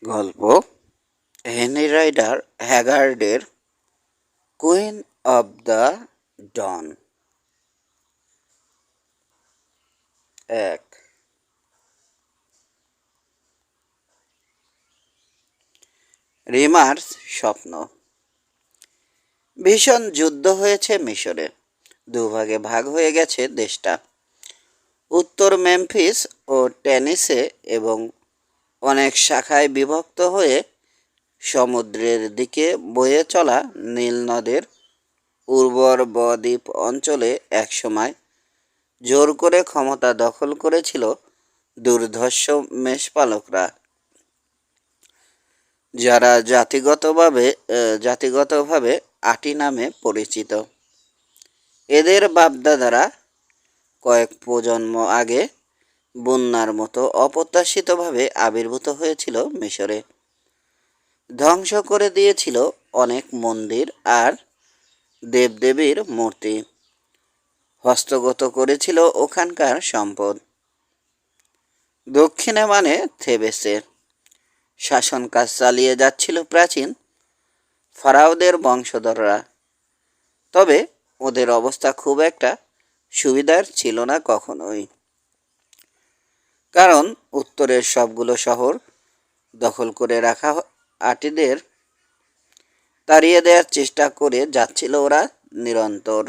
গল্প Henry Rider হ্যাগার্ডের Queen of the Dawn. এক রিমার স্বপ্ন। ভীষণ যুদ্ধ হয়েছে মিশরে, দুভাগে ভাগ হয়ে গেছে দেশটা। উত্তর মেমফিস ও টেনিসে এবং অনেক শাখায় বিভক্ত হয়ে সমুদ্রের দিকে বয়ে চলা নীল নদের উর্বর বদ্বীপ অঞ্চলে একসময় জোর করে ক্ষমতা দখল করেছিল দুর্ধর্ষ মেষপালকরা, যারা জাতিগতভাবে আটি নামে পরিচিত। এদের বাপদাদারা কয়েক প্রজন্ম আগে বন্যার মতো অপ্রত্যাশিতভাবে আবির্ভূত হয়েছিল মিশরে। ধ্বংস করে দিয়েছিল অনেক মন্দির আর দেবদেবীর মূর্তি, হস্তগত করেছিল ওখানকার সম্পদ। দক্ষিণে মানে থেবেসের শাসন কাজ চালিয়ে যাচ্ছিল প্রাচীন ফারাওদের বংশধররা। তবে ওদের অবস্থা খুব একটা সুবিধার ছিল না কখনোই, কারণ উত্তরের সবগুলো শহর দখল করে রাখা আটিদের তাড়িয়ে দেওয়ার চেষ্টা করে যাচ্ছিল ওরা নিরন্তর,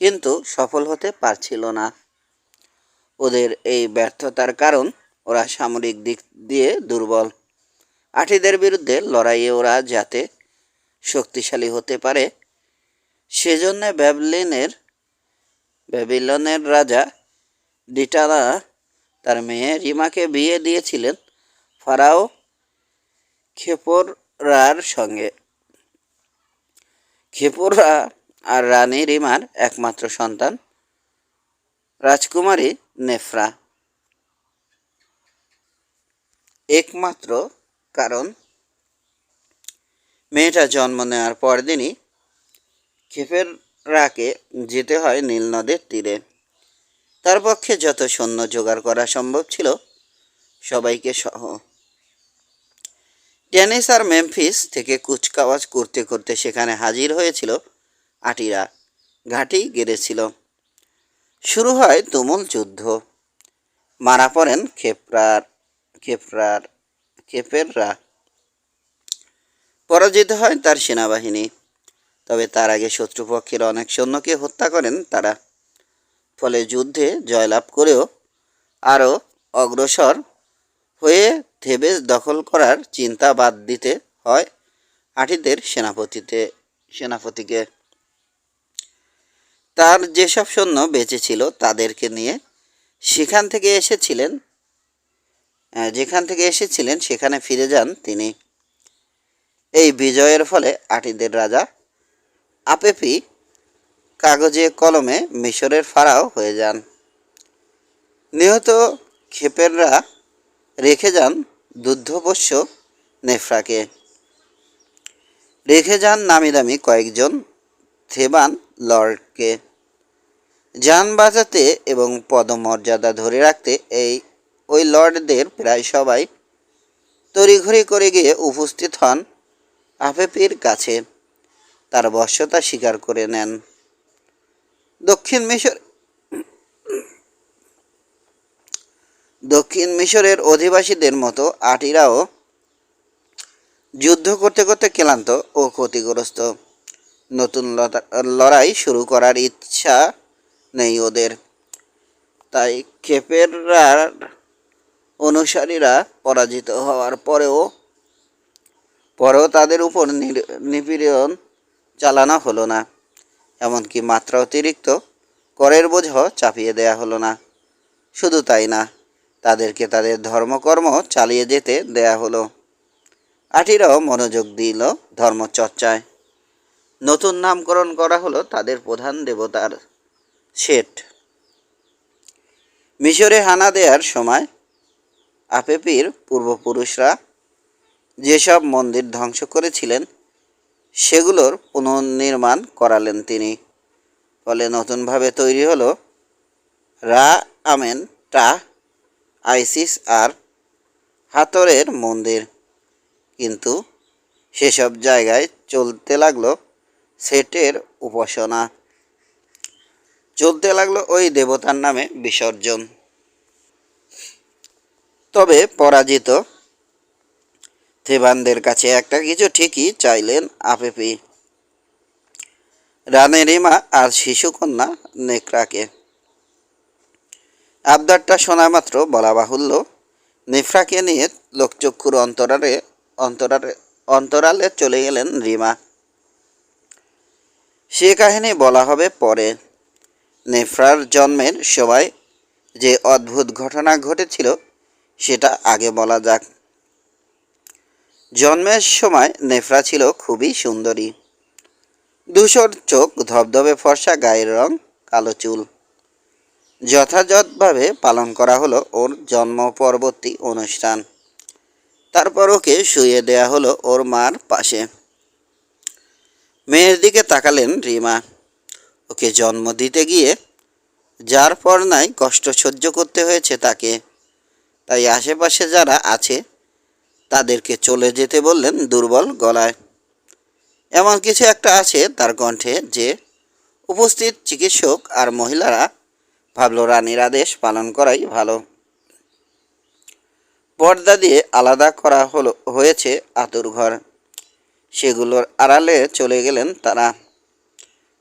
কিন্তু সফল হতে পারছিল না। ওদের এই ব্যর্থতার কারণ ওরা সামরিক দিক দিয়ে দুর্বল। আটিদের বিরুদ্ধে লড়াইয়ে ওরা যাতে শক্তিশালী হতে পারে, সেজন্য ব্যাবিলনের রাজা ডিটানা তার মেয়ে রিমাকে বিয়ে দিয়েছিলেন ফারাও খেপোরার সঙ্গে। খেপোরা আর রানী রিমার একমাত্র সন্তান রাজকুমারী নেফরা। একমাত্র কারণ মেয়েটা জন্ম নেওয়ার পরদিনই খেপেরাকে যেতে হয় নীল নদের তীরে। তার পক্ষে যত সৈন্য জোগাড় করা সম্ভব ছিল সবাইকে সহ। টেনিস আর মেমফিস থেকে কুচকাওয়াজ করতে করতে সেখানে হাজির হয়েছিল আটিরা, ঘাঁটি গেড়েছিল। শুরু হয় তুমুল যুদ্ধ। মারা পড়েন খেপেররা। পরাজিত হয় তার সেনাবাহিনী। তবে তার আগে শত্রুপক্ষের অনেক সৈন্যকে হত্যা করেন তারা। ফলে যুদ্ধে জয়লাভ করেও আরও অগ্রসর হয়ে থেবেস দখল করার চিন্তা বাদ দিতে হয় আটিদের সেনাপতিকে। তার যেসব সৈন্য বেঁচে ছিল তাদেরকে নিয়ে যেখান থেকে এসেছিলেন সেখানে ফিরে যান তিনি। এই বিজয়ের ফলে আটিদের রাজা আপেপি কাগজে কলমে মিশরের ফারাও হয়ে যান। নিহত খেপেররা রেখে যান দুগ্ধপোষ্য নেফরাকে, রেখে যান নামি দামি কয়েকজন থেবান লর্ডকে। যান বাঁচাতে এবং পদমর্যাদা ধরে রাখতে ওই লর্ডদের প্রায় সবাই তড়িঘড়ি করে গিয়ে উপস্থিত হন আপেপির কাছে, তার বশ্যতা স্বীকার করে নেন। দক্ষিণ মিশরের অধিবাসীদের মতো আটিরাও যুদ্ধ করতে করতে ক্লান্ত ও ক্ষতিগ্রস্ত। নতুন লড়াই শুরু করার ইচ্ছা নেই ওদের। তাই খেপেররার অনুসারীরা পরাজিত হওয়ার পরেও তাদের উপর নিপীড়ন চালানো হলো না। এমনকি মাত্রা অতিরিক্ত করের বোঝাও চাপিয়ে দেয়া হলো না। শুধু তাই না, তাদেরকে তাদের ধর্মকর্ম চালিয়ে যেতে দেয়া হলো। আটিরাও মনোযোগ দিল ধর্মচর্চায়। নতুন নামকরণ করা হলো তাদের প্রধান দেবতার সেট। মিশরে হানা দেওয়ার সময় আপেপির পূর্বপুরুষরা যেসব মন্দির ধ্বংস করেছিলেন সেগুলোর পুনর্নির্মাণ করালেন তিনি। ফলে নতুনভাবে তৈরি হলো রা, আমেন, টা, আইসিস আর হাতরের মন্দির। কিন্তু সেসব জায়গায় চলতে লাগলো সেটের উপাসনা, চলতে লাগলো ওই দেবতার নামে বিসর্জন। তবে পরাজিত থেবানদের কাছে একটা কিছু ঠিকই চাইলেন আপেপি, রানী রিমা আর শিশুকন্যা নেকড়াকে। আবদারটা শোনা মাত্র বলা বাহুল্য, নেফরাকে নিয়ে লোকচক্ষুর অন্তরালে অন্তরালে চলে গেলেন রিমা। সে কাহিনী বলা হবে পরে। নেফরার জন্মের সময় যে অদ্ভুত ঘটনা ঘটেছিল সেটা আগে বলা যাক। জন্মের সময় নেফরা ছিল খুবই সুন্দরী। ধূসর চোখ, ধবধবে ফর্সা গায়ের রং, কালো চুল। যথাযথভাবে পালন করা হলো ওর জন্ম পরবর্তী অনুষ্ঠান। তারপর ওকে শুইয়ে দেয়া হলো ওর মার পাশে। মেয়ের দিকে তাকালেন রিমা। ওকে জন্ম দিতে গিয়ে যার পর নাই কষ্ট সহ্য করতে হয়েছে তাকে, তাই আশেপাশে যারা আছে তাদেরকে চলে যেতে বললেন দুর্বল গলায়। এমন কিছু একটা আছে তার কণ্ঠে যে উপস্থিত চিকিৎসক আর মহিলারা ভাবল রানীর আদেশ পালন করাই ভালো। পর্দা দিয়ে আলাদা করা হয়েছে আতুরঘর। সেগুলোর আড়ালে চলে গেলেন তারা।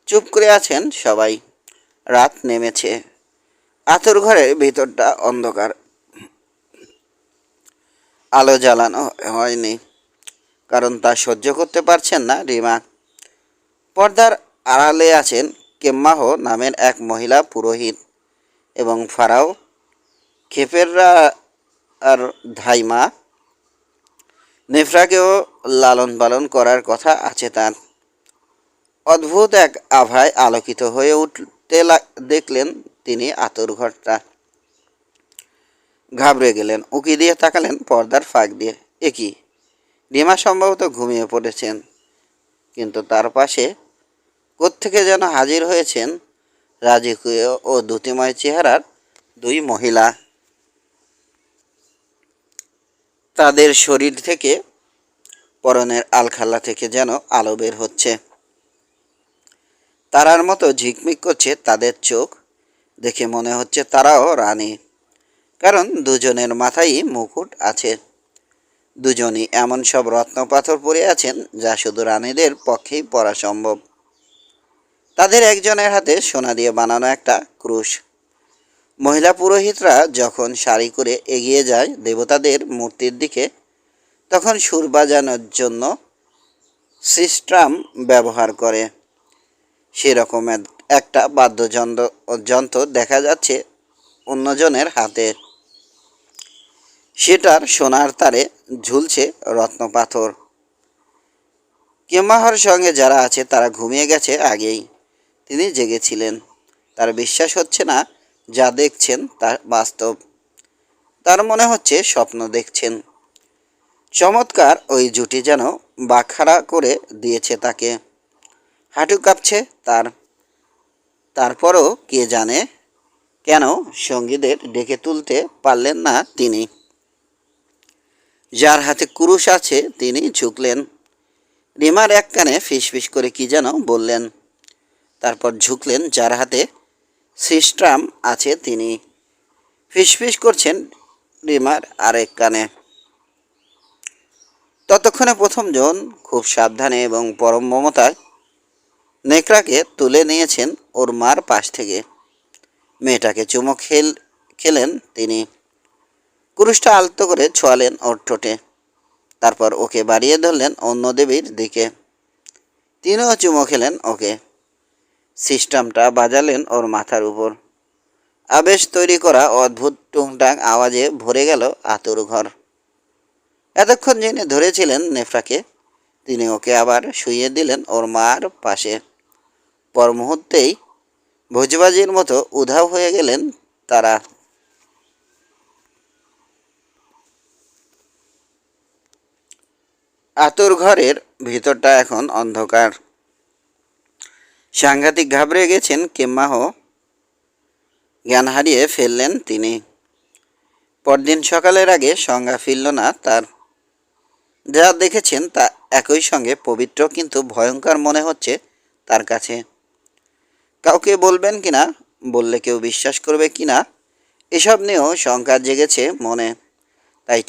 চুপ করে আছেন সবাই। রাত নেমেছে। আতুরঘরের ভিতরটা অন্ধকার। আলো জ্বালানো হয়নি, কারণ তা সহ্য করতে পারছেন না রিমা। পর্দার আড়ালে আছেন কেম্মাহ নামের এক মহিলা পুরোহিত এবং ফারাও, খেপেররা আর ধাইমা। নেফরাকেও লালন পালন করার কথা আছে তার। অদ্ভুত এক আভায় আলোকিত হয়ে উঠতে দেখলেন তিনি আতুরঘরটা। ঘাবড়ে গেলেন, উকি দিয়ে তাকালেন পর্দার ফাঁক দিয়ে। এ কি? রিমা সম্ভবত ঘুমিয়ে পড়েছেন, কিন্তু তার পাশে কোত্থেকে যেন হাজির হয়েছেন রাজকীয় ও দ্যুতিময় চেহারার দুই মহিলা। তাদের শরীর থেকে, পরনের আলখাল্লা থেকে যেন আলো বের হচ্ছে। তারার মতো ঝিকমিক করছে তাদের চোখ। দেখে মনে হচ্ছে তারাও রানী, কারণ দুজনের মাথায় মুকুট আছে। দুজনই এমন সব রত্নপাথর পরে আছেন যা শুধু রানীদের পক্ষেই পরা সম্ভব। তাদের একজনের হাতে সোনা দিয়ে বানানো একটা ক্রুশ। মহিলা পুরোহিতরা যখন সারি করে এগিয়ে যায় দেবতাদের মূর্তির দিকে, তখন সুর বাজানোর জন্য সিস্ট্রাম ব্যবহার করে। সেরকম একটা বাদ্যযন্ত্র দেখা যাচ্ছে অন্যজনের হাতে। সেটার সোনার তারে ঝুলছে রত্নপাথর। কেমাহর সঙ্গে যারা আছে তারা ঘুমিয়ে গেছে আগেই। তিনি জেগেছিলেন। তার বিশ্বাস হচ্ছে না যা দেখছেন তা বাস্তব। তার মনে হচ্ছে স্বপ্ন দেখছেন। চমৎকার ওই জুটি যেন বাখাড়া করে দিয়েছে তাকে। হাঁটু কাঁপছে তার। তারপরও কে জানে কেন সঙ্গীদের ডেকে তুলতে পারলেন না তিনি। যার হাতে কুরুশ আছে তিনি ঝুঁকলেন। রিমার এক কানে ফিসফিস করে কি যেন বললেন। তারপর ঝুঁকলেন যার হাতে সিস্ট্রাম আছে তিনি। ফিসফিস করছেন রিমার আরেক কানে। ততক্ষণে প্রথমজন খুব সাবধানে এবং পরম মমতায় নেকড়াকে তুলে নিয়েছেন ওর মার পাশ থেকে। মেয়েটাকে চুমো খেলেন তিনি। কুরুশটা আলতো করে ছোঁয়ালেন ওর ঠোঁটে। তারপর ওকে বাড়িয়ে ধরলেন অন্য দেবীর দিকে। তিনিও চুমো খেলেন ওকে। সিস্টেমটা বাজালেন ওর মাথার উপর। আবেশ তৈরি করা অদ্ভুত টুংটাং আওয়াজে ভরে গেল আতুরঘর। এতক্ষণ যিনি ধরেছিলেন নেফরাকে, তিনি ওকে আবার শুইয়ে দিলেন ওর মার পাশে। পর মুহূর্তেই ভোজবাজির মতো উধাও হয়ে গেলেন তারা। আতুরঘরের ভিতরটা এখন অন্ধকার। সাংঘাতিক ঘাবড়ে গেছেন কেম্মাহ। জ্ঞান হারিয়ে ফেললেন তিনি। পরদিন সকালের আগে সংজ্ঞা ফিরল না তার। যা দেখেছেন তা একই সঙ্গে পবিত্র কিন্তু ভয়ঙ্কর মনে হচ্ছে তার কাছে। কাউকে বলবেন কিনা, বললে কেউ বিশ্বাস করবে কিনা, এসব নিয়েও শঙ্কা জেগেছে মনে। তাই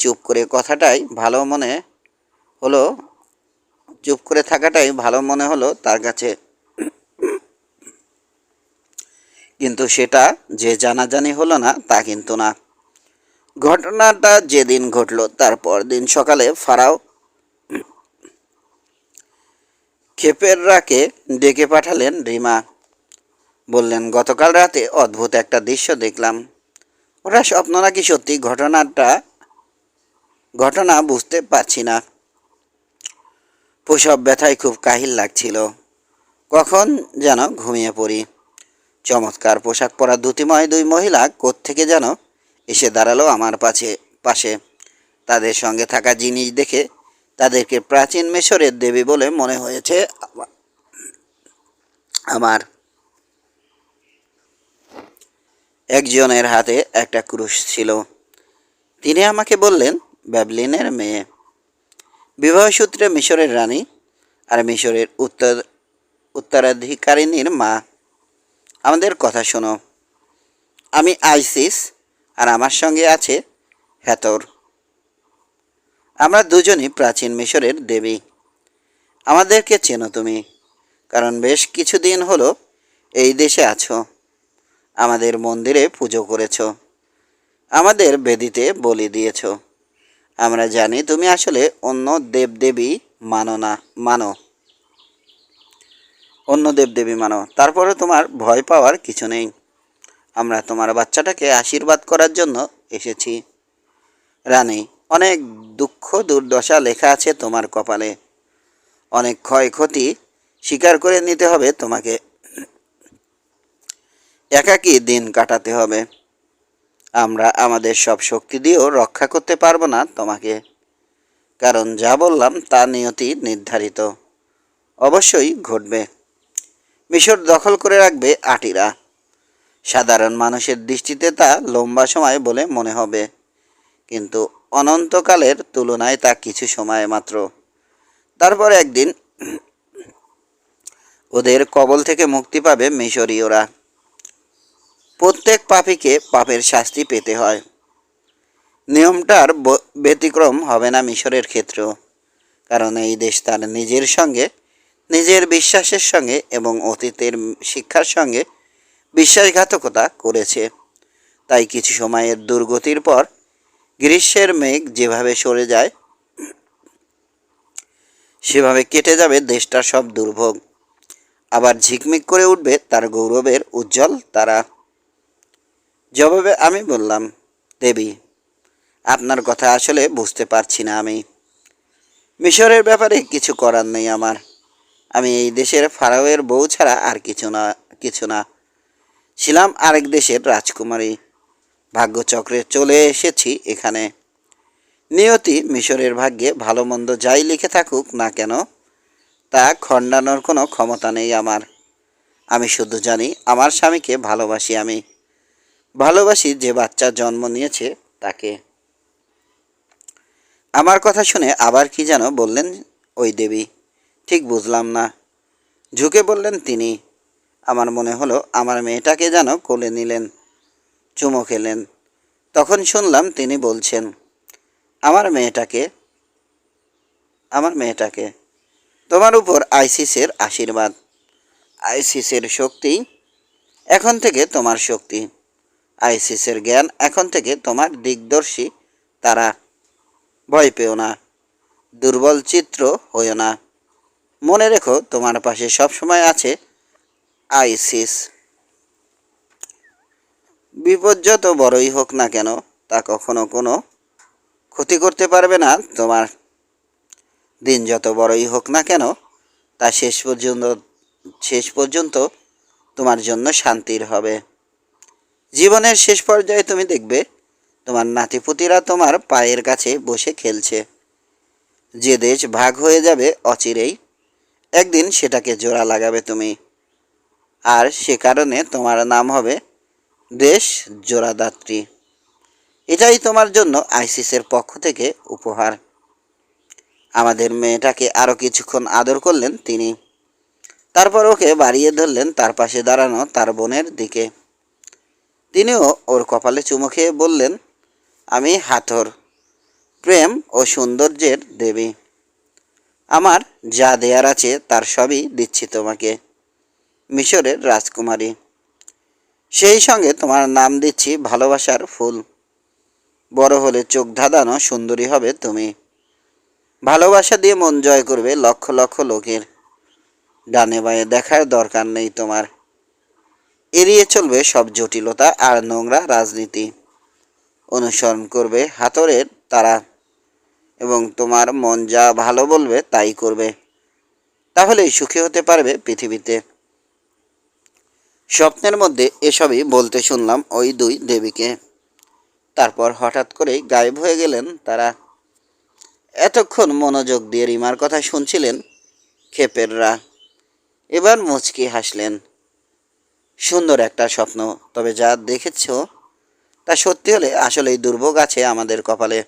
হলো চুপ করে থাকাটাই ভালো মনে হলো তার কাছে। কিন্তু সেটা যে জানাজানি হলো না তা কিন্তু না। ঘটনাটা যেদিন ঘটলো তার পরদিন সকালে ফারাও খেপেররাকে ডেকে পাঠালেন। রিমা বললেন, গতকাল রাতে অদ্ভুত একটা দৃশ্য দেখলাম। ওটা স্বপ্ন নাকি সত্যি ঘটনা বুঝতে পারছি না। প্রসব ব্যথায় খুব কাহিল লাগছিল। কখন যেন ঘুমিয়ে পড়ি। চমৎকার পোশাক পরা দ্যুতিময় দুই মহিলা কোত্থেকে যেন এসে দাঁড়ালো আমার পাশে। তাদের সঙ্গে থাকা জিনিস দেখে তাদেরকে প্রাচীন মিশরের দেবী বলে মনে হয়েছে আমার। একজনের হাতে একটা ক্রুশ ছিল। তিনি আমাকে বললেন, ব্যাবলিনের মেয়ে, বিবাহসূত্রে মিশরের রানী আর মিশরের উত্তরাধিকারিণীর মা। আমাদের কথা শোনো। আমি আইসিস, আর আমার সঙ্গে আছে হ্যাথর। আমরা দুজনই প্রাচীন মিশরের দেবী। আমাদেরকে চেনো তুমি, কারণ বেশ কিছুদিন হলো এই দেশে আছো। আমাদের মন্দিরে পুজো করেছ, আমাদের বেদিতে বলি দিয়েছ। আমরা জানি তুমি আসলে অন্য দেবদেবী মানো অন্য দেবদেবী মানো। তারপরে তোমার ভয় পাওয়ার কিছু নেই। আমরা তোমার বাচ্চাটাকে আশীর্বাদ করার জন্য এসেছি। রানী, অনেক দুঃখ দুর্দশা লেখা আছে তোমার কপালে। অনেক ক্ষয়ক্ষতি স্বীকার করে নিতে হবে তোমাকে। একাকী দিন কাটাতে হবে। আমরা আমাদের সব শক্তি দিয়েও রক্ষা করতে পারবো না তোমাকে। কারণ যা বললাম তা নিয়তি নির্ধারিত, অবশ্যই ঘটবে। মিশর দখল করে রাখবে আটিরা। সাধারণ মানুষের দৃষ্টিতে তা লম্বা সময় বলে মনে হবে, কিন্তু অনন্তকালের তুলনায় তা কিছু সময় মাত্র। তারপর একদিন ওদের কবল থেকে মুক্তি পাবে মিশরীয়রা। প্রত্যেক পাপীকে পাপের শাস্তি পেতে হয়। নিয়মটার ব্যতিক্রম হবে না মিশরের ক্ষেত্রেও, কারণ এই দেশ তার নিজের সঙ্গে, নিজের বিশ্বাসের সঙ্গে এবং অতীতের শিক্ষার সঙ্গে বিশ্বাসঘাতকতা করেছে। তাই কিছু সময়ের দুর্গতির পর গ্রীষ্মের মেঘ যেভাবে সরে যায়, সেভাবে কেটে যাবে দেশটার সব দুর্ভোগ। আবার ঝিকমিক করে উঠবে তার গৌরবের উজ্জ্বল তারা। জবাবে আমি বললাম, দেবী, আপনার কথা আসলে বুঝতে পারছি না আমি। মিশরের ব্যাপারে কিছু করার নেই আমার। আমি এই দেশের ফারাওয়ের বউ ছাড়া আর কিছু না। ছিলাম আরেক দেশের রাজকুমারী। ভাগ্যচক্রে চলে এসেছি এখানে। নিয়তি মিশরের ভাগ্যে ভালো মন্দ যাই লিখে থাকুক না কেন, তা খণ্ডানোর কোনো ক্ষমতা নেই আমার। আমি শুধু জানি আমার স্বামীকে ভালোবাসি আমি। ভালোবাসি যে বাচ্চা জন্ম নিয়েছে তাকে। আমার কথা শুনে আবার কি যেন বললেন ওই দেবী। ঠিক বুঝলাম না। ঝুঁকে বললেন তিনি। আমার মনে হলো আমার মেয়েটাকে যেন কোলে নিলেন, চুমো খেলেন। তখন শুনলাম তিনি বলছেন, আমার মেয়েটাকে আমার মেয়েটাকে তোমার উপর আইসিসের আশীর্বাদ। আইসিসের শক্তি এখন থেকে তোমার শক্তি। আইসিসের জ্ঞান এখন থেকে তোমার দিকদর্শী তারা। ভয় পেও না, দুর্বল চিত্র হইও না। মনে রেখো তোমার পাশে সবসময় আছে আইসিস। বিপদ যত বড়ই হোক না কেন, তা কখনো কোনো ক্ষতি করতে পারবে না তোমার। দিন যত বড়ই হোক না কেন, তা শেষ পর্যন্ত তোমার জন্য শান্তির হবে। জীবনের শেষ পর্যায়ে তুমি দেখবে তোমার নাতিপুতিরা তোমার পায়ের কাছে বসে খেলছে। যে দেশ ভাগ হয়ে যাবে অচিরেই, একদিন সেটাকে জোড়া লাগাবে তুমি। আর সে কারণে তোমার নাম হবে দেশ জোড়াদাত্রী। এটাই তোমার জন্য আইসিসের পক্ষ থেকে উপহার। আমাদের মেয়েটাকে আরও কিছুক্ষণ আদর করলেন তিনি। তারপর ওকে বাড়িয়ে ধরলেন তার পাশে দাঁড়ানো তার বোনের দিকে। তিনিও ওর কপালে চুমু খেয়ে বললেন, আমি হাথর, প্রেম ও সৌন্দর্যের দেবী। আমার যা দেয়ার আছে তার সবই দিচ্ছি তোমাকে, মিশরের রাজকুমারী। সেই সঙ্গে তোমার নাম দিচ্ছি ভালোবাসার ফুল। বড় হলে চোখ ধাঁধানো সুন্দরী হবে তুমি। ভালোবাসা দিয়ে মন জয় করবে লক্ষ লক্ষ লোকের। ডানে বাঁয়ে দেখার দরকার নেই তোমার। এড়িয়ে চলবে সব জটিলতা আর নোংরা রাজনীতি। অনুসরণ করবে হাতরের তারা, এবং তোমার মন যা ভালো বলবে তাই করবে। তাহলেই সুখী হতে পারবে পৃথিবীতে। স্বপ্নের মধ্যে এসবই বলতে শুনলাম ওই দুই দেবীকে। তারপর হঠাৎ করেই গায়েব হয়ে গেলেন তারা। এতক্ষণ মনোযোগ দিয়ে রিমার কথা শুনছিলেন খেপেররা। এবার মুচকি হাসলেন। সুন্দর একটা স্বপ্ন, তবে যা দেখেছ তা সত্যি হলে আসলেই দুর্ভোগ আছে আমাদের কপালে।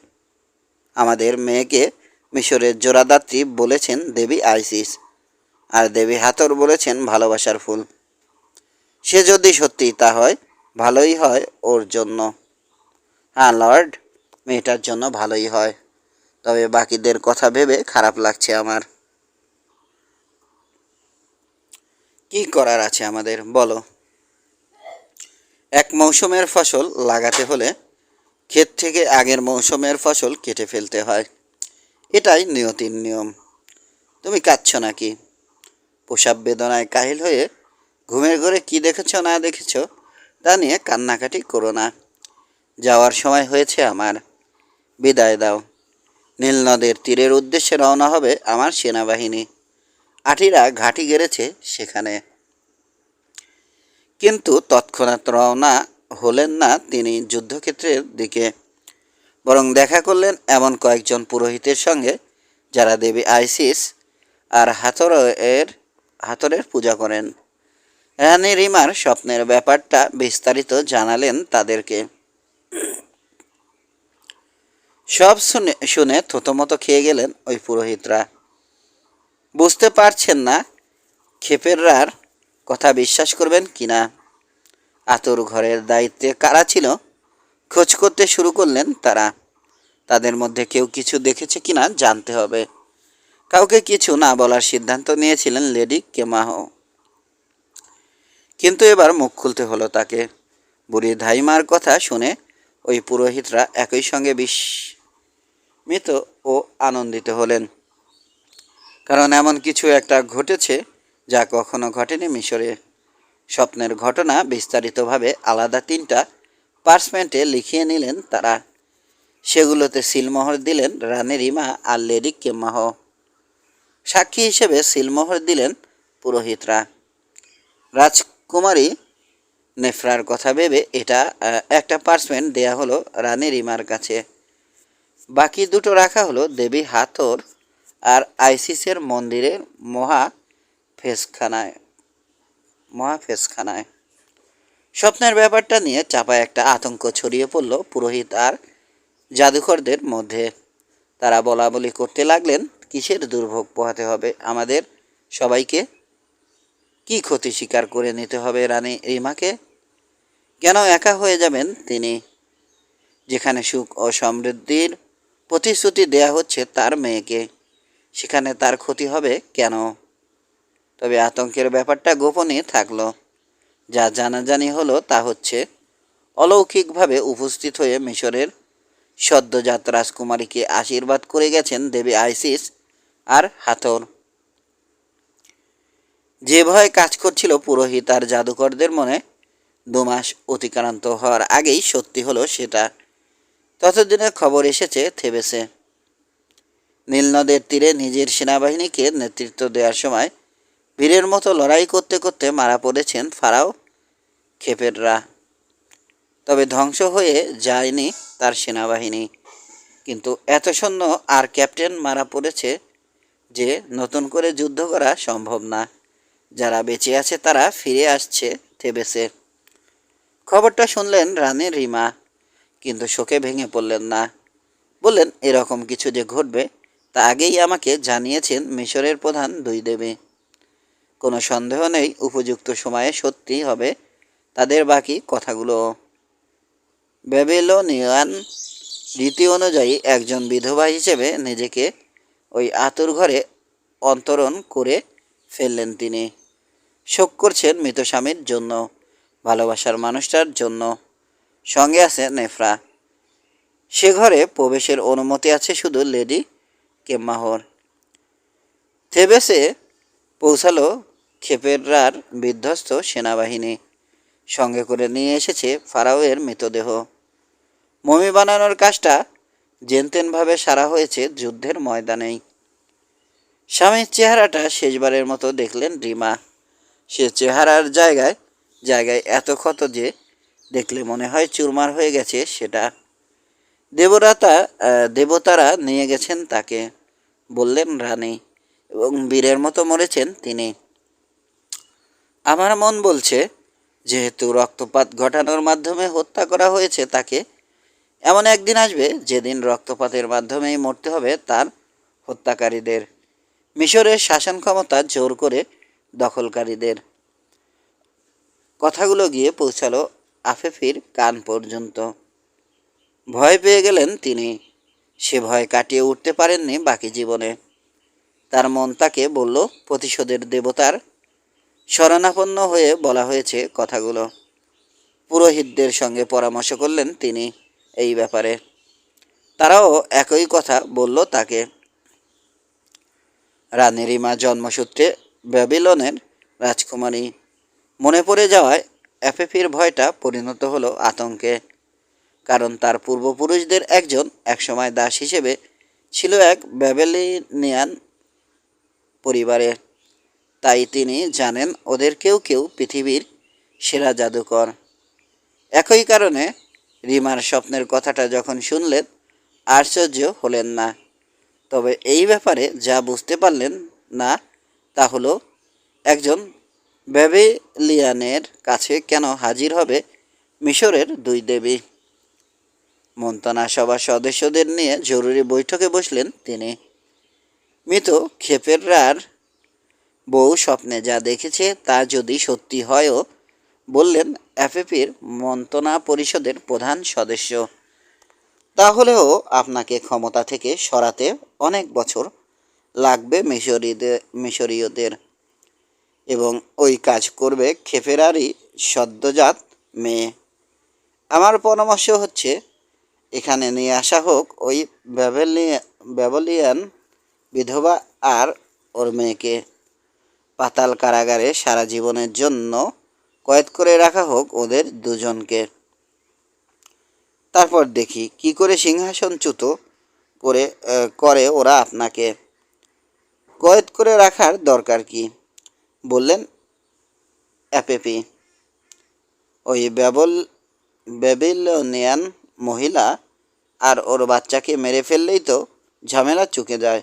আমাদের মেয়েকে মিশরের জোড়াদাত্রী বলেছেন দেবী আইসিস, আর দেবী হাতর বলেছেন ভালোবাসার ফুল। সে যদি সত্যি তা হয়, ভালোই হয় ওর জন্য। হ্যাঁ লর্ড, মেয়েটার জন্য ভালোই হয়। তবে বাকিদের কথা ভেবে খারাপ লাগছে আমার। কি করার আছে আমাদের বলো? এক মৌসুমের ফসল লাগাতে হলে ক্ষেত থেকে আগের মৌসুমের ফসল কেটে ফেলতে হয়। এটাই নিয়তির নিয়ম। তুমি কাঁদছ নাকি? প্রসব বেদনায় কাহিল হয়ে ঘুমের ঘরে কি দেখেছ না দেখেছ তা নিয়ে কান্নাকাটি করো না। যাওয়ার সময় হয়েছে আমার। বিদায় দাও। নীল নদের তীরের উদ্দেশ্যে রওনা হবে আমার সেনাবাহিনী। আটিরা ঘাঁটি গেড়েছে সেখানে। কিন্তু তৎক্ষণাৎ রওনা হলেন না তিনি যুদ্ধক্ষেত্রের দিকে, বরং দেখা করলেন এমন কয়েকজন পুরোহিতের সঙ্গে যারা দেবী আইসিস আর হাতরের পূজা করেন। রানী রিমার স্বপ্নের ব্যাপারটা বিস্তারিত জানালেন তাদেরকে। সব শুনে থতমতো খেয়ে গেলেন ওই পুরোহিতরা। বুঝতে পারছেন না খেপেররার কথা বিশ্বাস করবেন কিনা। আতর ঘরের দায়িত্বে কারা ছিল খোঁজ করতে শুরু করলেন তারা। তাদের মধ্যে কেউ কিছু দেখেছে কিনা জানতে হবে। কাউকে কিছু না বলার সিদ্ধান্ত নিয়েছিলেন লেডি কেমাহ। কিন্তু এবার মুখ খুলতে হলো তাকে। বুড়ি ধাইমার কথা শুনে ওই পুরোহিতরা একই সঙ্গে বিস্মিত ও আনন্দিত হলেন। কারণ এমন কিছু একটা ঘটেছে যা কখনো ঘটেনি মিশরে। স্বপ্নের ঘটনা বিস্তারিতভাবে আলাদা 3টা পার্চমেন্টে লিখিয়ে নিলেন তারা। সেগুলোতে সিলমোহর দিলেন রানী রিমা আর লেডি কেমাহ। সাক্ষী হিসেবে সিলমোহর দিলেন পুরোহিতরা। রাজকুমারী নেফরার কথা ভেবে এটা একটা পার্চমেন্ট দেয়া হলো রানী রিমার কাছে। বাকি 2টো রাখা হলো দেবী হাতর আর আইসিসের মন্দিরের মহাফেজখানায়। স্বপ্নের ব্যাপারটা নিয়ে চাপা একটা আতঙ্ক ছড়িয়ে পড়ল পুরোহিত আর জাদুকরদের মধ্যে। তারা বলা বলি করতে লাগলেন, কিসের দুর্ভোগ পোহাতে হবে আমাদের সবাইকে? কি ক্ষতি স্বীকার করে নিতে হবে রানী রিমাকে? কেন একা হয়ে যাবেন তিনি? যেখানে সুখ ও সমৃদ্ধির প্রতিশ্রুতি দেয়া হচ্ছে তার মেয়েকে, সেখানে তার ক্ষতি হবে কেন? তবে আতঙ্কের ব্যাপারটা গোপনই থাকলো। যা জানাজানি হলো তা হচ্ছে, অলৌকিকভাবে উপস্থিত হয়ে মিশরের সদ্যজাত রাজকুমারীকে আশীর্বাদ করে গেছেন দেবী আইসিস আর হাতর। যে ভয় কাজ করছিল পুরোহিত আর জাদুকরদের মনে 2 মাস অতিক্রান্ত হওয়ার আগেই সত্যি হলো সেটা। ততদিনে খবর এসেছে থেবেসে। নীলনদের তীরে নিজের সেনাবাহিনীকে নেতৃত্ব দেওয়ার সময় বীরের মতো লড়াই করতে করতে মারা পড়েছেন ফারাও খেপেররা। তবে ধ্বংস হয়ে যায়নি তার সেনাবাহিনী। কিন্তু এত সৈন্য আর ক্যাপ্টেন মারা পড়েছে যে নতুন করে যুদ্ধ করা সম্ভব না। যারা বেঁচে আছে তারা ফিরে আসছে থেবেসে। খবরটা শুনলেন রানী রিমা। কিন্তু শোকে ভেঙে পড়লেন না। বললেন, এরকম কিছু যে ঘটবে তা আগেই আমাকে জানিয়েছেন মিশরের প্রধান দুই দেবী। কোনো সন্দেহ নেই উপযুক্ত সময়ে সত্যি হবে তাদের বাকি কথাগুলো। ব্যাবিলনিয়ান রীতি অনুযায়ী একজন বিধবা হিসেবে নিজেকে ওই আতুর ঘরে অন্তরণ করে ফেললেন তিনি। শোক করছেন মৃত স্বামীর জন্য, ভালোবাসার মানুষটার জন্য। সঙ্গে আছে নেফরা। সে ঘরে প্রবেশের অনুমতি আছে শুধু লেডি কেম্মাহর। থেবেসে পৌঁছালো খেপেররার বিধ্বস্ত সেনাবাহিনী। সঙ্গে করে নিয়ে এসেছে ফারাওয়ের মৃতদেহ। মমি বানানোর কাজটা জেনতেনভাবে সারা হয়েছে যুদ্ধের ময়দানেই। স্বামীর চেহারাটা শেষবারের মতো দেখলেন রিমা। সে চেহারার জায়গায় জায়গায় এত ক্ষত যে দেখলে মনে হয় চুরমার হয়ে গেছে সেটা। দেবতারা নিয়ে গেছেন তাকে, বললেন রানী, এবং বীরের মতো মরেছেন তিনি। আমার মন বলছে যেহেতু রক্তপাত ঘটানোর মাধ্যমে হত্যা করা হয়েছে তাকে, এমন একদিন আসবে যেদিন রক্তপাতের মাধ্যমেই মরতে হবে তার হত্যাকারীদের। মিশরের শাসন ক্ষমতা জোর করে দখলকারীদের। কথাগুলো গিয়ে পৌঁছালো আফেফির কান পর্যন্ত। ভয় পেয়ে গেলেন তিনি। সে ভয় কাটিয়ে উঠতে পারেননি বাকি জীবনে। তার মন তাকে বলল, প্রতিশোধের দেবতার শরণাপন্ন হয়ে বলা হয়েছে কথাগুলো। পুরোহিতদের সঙ্গে পরামর্শ করলেন তিনি এই ব্যাপারে। তারাও একই কথা বলল তাকে। রানী রিমা জন্মসূত্রে ব্যাবিলনের রাজকুমারী। মনে পড়ে যাওয়ায় অ্যাফেফির ভয়টা পরিণত হলো আতঙ্কে। কারণ তার পূর্বপুরুষদের একজন একসময় দাস হিসেবে ছিল এক ব্যাবিলনিয়ান পরিবারে। তাই তিনি জানেন ওদের কেউ কেউ পৃথিবীর সেরা জাদুকর। একই কারণে রিমার স্বপ্নের কথাটা যখন শুনলেন আশ্চর্য হলেন না। তবে এই ব্যাপারে যা বুঝতে পারলেন না তা হলো একজন ব্যাবিলিয়ানের কাছে কেন হাজির হবে মিশরের দুই দেবী। মন্ত্রণা সভার সদস্যদের নিয়ে জরুরি বৈঠকে বসলেন তিনি। মৃত খেপেররার বউ স্বপ্নে যা দেখেছে তা যদি সত্যি হয়ও, বললেন অ্যাফেফির মন্ত্রণা পরিষদের প্রধান সদস্য, তাহলেও আপনাকে ক্ষমতা থেকে সরাতে অনেক বছর লাগবে মিশরীয়দের, এবং ওই কাজ করবে খেপেরারই সদ্যজাত মেয়ে। আমার পরামর্শ হচ্ছে এখানে নিয়ে আসা হোক ওই ব্যাবলিয়ান বিধবা আর ওর মেয়েকে। পাতাল কারাগারে সারা জীবনের জন্য কয়েদ করে রাখা হোক ওদের দুজনকে। তারপর দেখি কি করে সিংহাসনচ্যুত করে ওরা আপনাকে। কয়েদ করে রাখার দরকার কি, বললেন অ্যাপেপি। ওই ব্যাবিলনিয়ান মহিলা আর ওর বাচ্চাকে মেরে ফেললেই তো ঝামেলা চুকে যায়।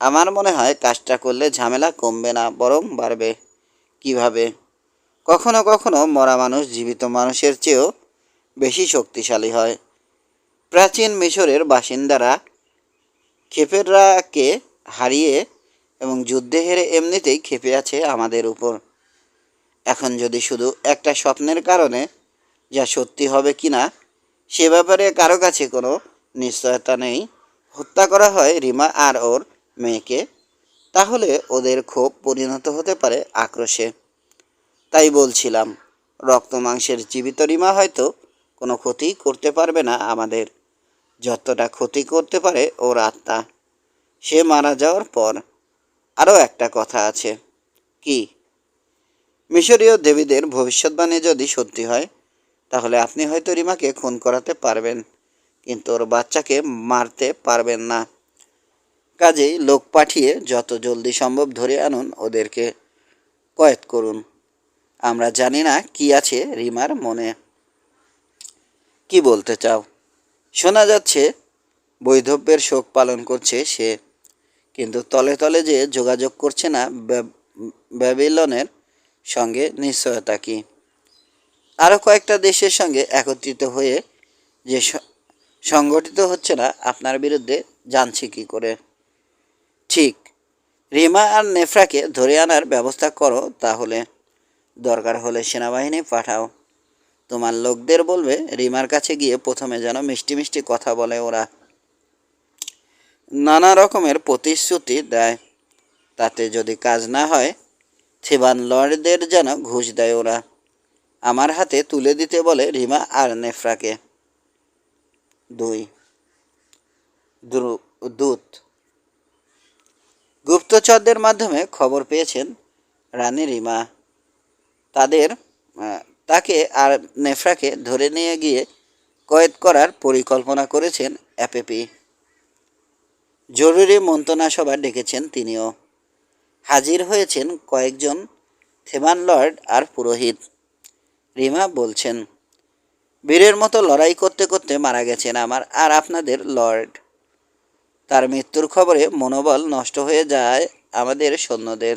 আমার মনে হয় কাজটা করলে ঝামেলা কমবে না, বরং বাড়বে। কিভাবে? কখনো কখনো মরা মানুষ জীবিত মানুষের চেয়েও বেশি শক্তিশালী হয়। প্রাচীন মিশরের বাসিন্দারা খেপেররাকে হারিয়ে এবং যুদ্ধে হেরে এমনিতেই ক্ষেপে আছে আমাদের উপর। এখন যদি শুধু একটা স্বপ্নের কারণে যা সত্যি হবে কি না সে ব্যাপারে কারো কাছে কোনো নিশ্চয়তা নেই, হত্যা করা হয় রিমা আর ওর মেয়েকে, তাহলে ওদের ক্ষোভ পরিণত হতে পারে আক্রোশে। তাই বলছিলাম, রক্ত মাংসের জীবিত রিমা হয়তো কোনো ক্ষতি করতে পারবে না আমাদের, যতটা ক্ষতি করতে পারে ওর আত্মা সে মারা যাওয়ার পর। আরও একটা কথা আছে। কি? মিশরীয় দেবীদের ভবিষ্যৎবাণী যদি সত্যি হয় তাহলে আপনি হয়তো রিমাকে খুন করাতে পারবেন, কিন্তু ওর বাচ্চাকে মারতে পারবেন না। কাজেই লোক পাঠিয়ে যত জলদি সম্ভব ধরে আনুন ওদেরকে, কয়েদ করুন। আমরা জানি না কি আছে রিমার মনে। কি বলতে চাও? শোনা যাচ্ছে বৈধব্যের শোক পালন করছে সে, কিন্তু তলে তলে যে যোগাযোগ করছে না ব্যাবিলনের সঙ্গে নিশ্চয়তা কি? আরও কয়েকটা দেশের সঙ্গে একত্রিত হয়ে যে সংগঠিত হচ্ছে না আপনার বিরুদ্ধে জানছি কি করে। ঠিক, রিমা আর নেফরাকে ধরে আনার ব্যবস্থা করো তাহলে। দরকার হলে সেনাবাহিনী পাঠাও। তোমার লোকদের বলবে রিমার কাছে গিয়ে প্রথমে যেন মিষ্টি মিষ্টি কথা বলে ওরা। নানা রকমের প্রতিশ্রুতি দেয়। তাতে যদি কাজ না হয় থিবান লর্ডদের যেন ঘুষ দেয় ওরা। আমার হাতে তুলে দিতে বলে রিমা আর নেফরাকে। 2. দূত। গুপ্তচরদের মাধ্যমে খবর পেয়েছেন রানী রিমা। তাদের তাকে আর নেফরাকে ধরে নিয়ে গিয়ে কয়েদ করার পরিকল্পনা করেছেন অ্যাপেপি। জরুরি মন্ত্রণা সভা ডেকেছেন তিনিও। হাজির হয়েছেন কয়েকজন থেবান লর্ড আর পুরোহিত। রিমা বলছেন, বীরের মতো লড়াই করতে করতে মারা গেছেন আমার আর আপনাদের লর্ড। তার মৃত্যুর খবরে মনোবল নষ্ট হয়ে যায় আমাদের সৈন্যদের।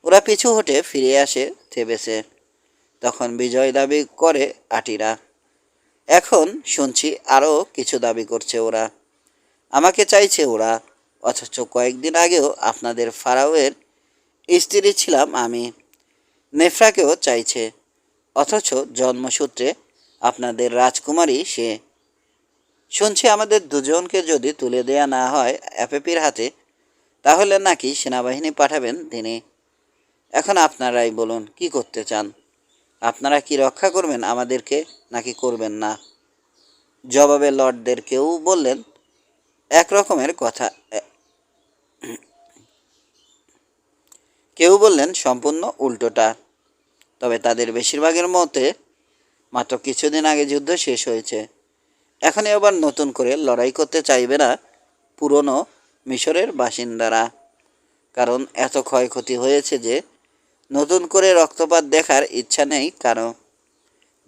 ওরা পিছু হটে ফিরে আসে থেবেসে। তখন বিজয় দাবি করে আটিরা। এখন শুনছি আরও কিছু দাবি করছে ওরা। আমাকে চাইছে ওরা, অথচ কয়েকদিন আগেও আপনাদের ফারাওয়ের স্ত্রী ছিলাম আমি। নেফরাকেও চাইছে, অথচ জন্মসূত্রে আপনাদের রাজকুমারী সে। শুনছি আমাদের দুজনকে যদি তুলে দেয়া না হয় অ্যাপেপির হাতে, তাহলে নাকি সেনাবাহিনী পাঠাবেন তিনি। এখন আপনারাই বলুন কি করতে চান। আপনারা কি রক্ষা করবেন আমাদেরকে নাকি করবেন না? জবাবে লর্ডদের কেউ বললেন এক রকমের কথা, কেউ বললেন সম্পূর্ণ উল্টোটা। তবে তাদের বেশিরভাগের মতে মাত্র কিছুদিন আগে যুদ্ধ শেষ হয়েছে। এখনই আবার নতুন করে লড়াই করতে চাইবে না পুরনো মিশরের বাসিন্দারা। কারণ এত ক্ষয়ক্ষতি হয়েছে যে নতুন করে রক্তপাত দেখার ইচ্ছা নেই কারো।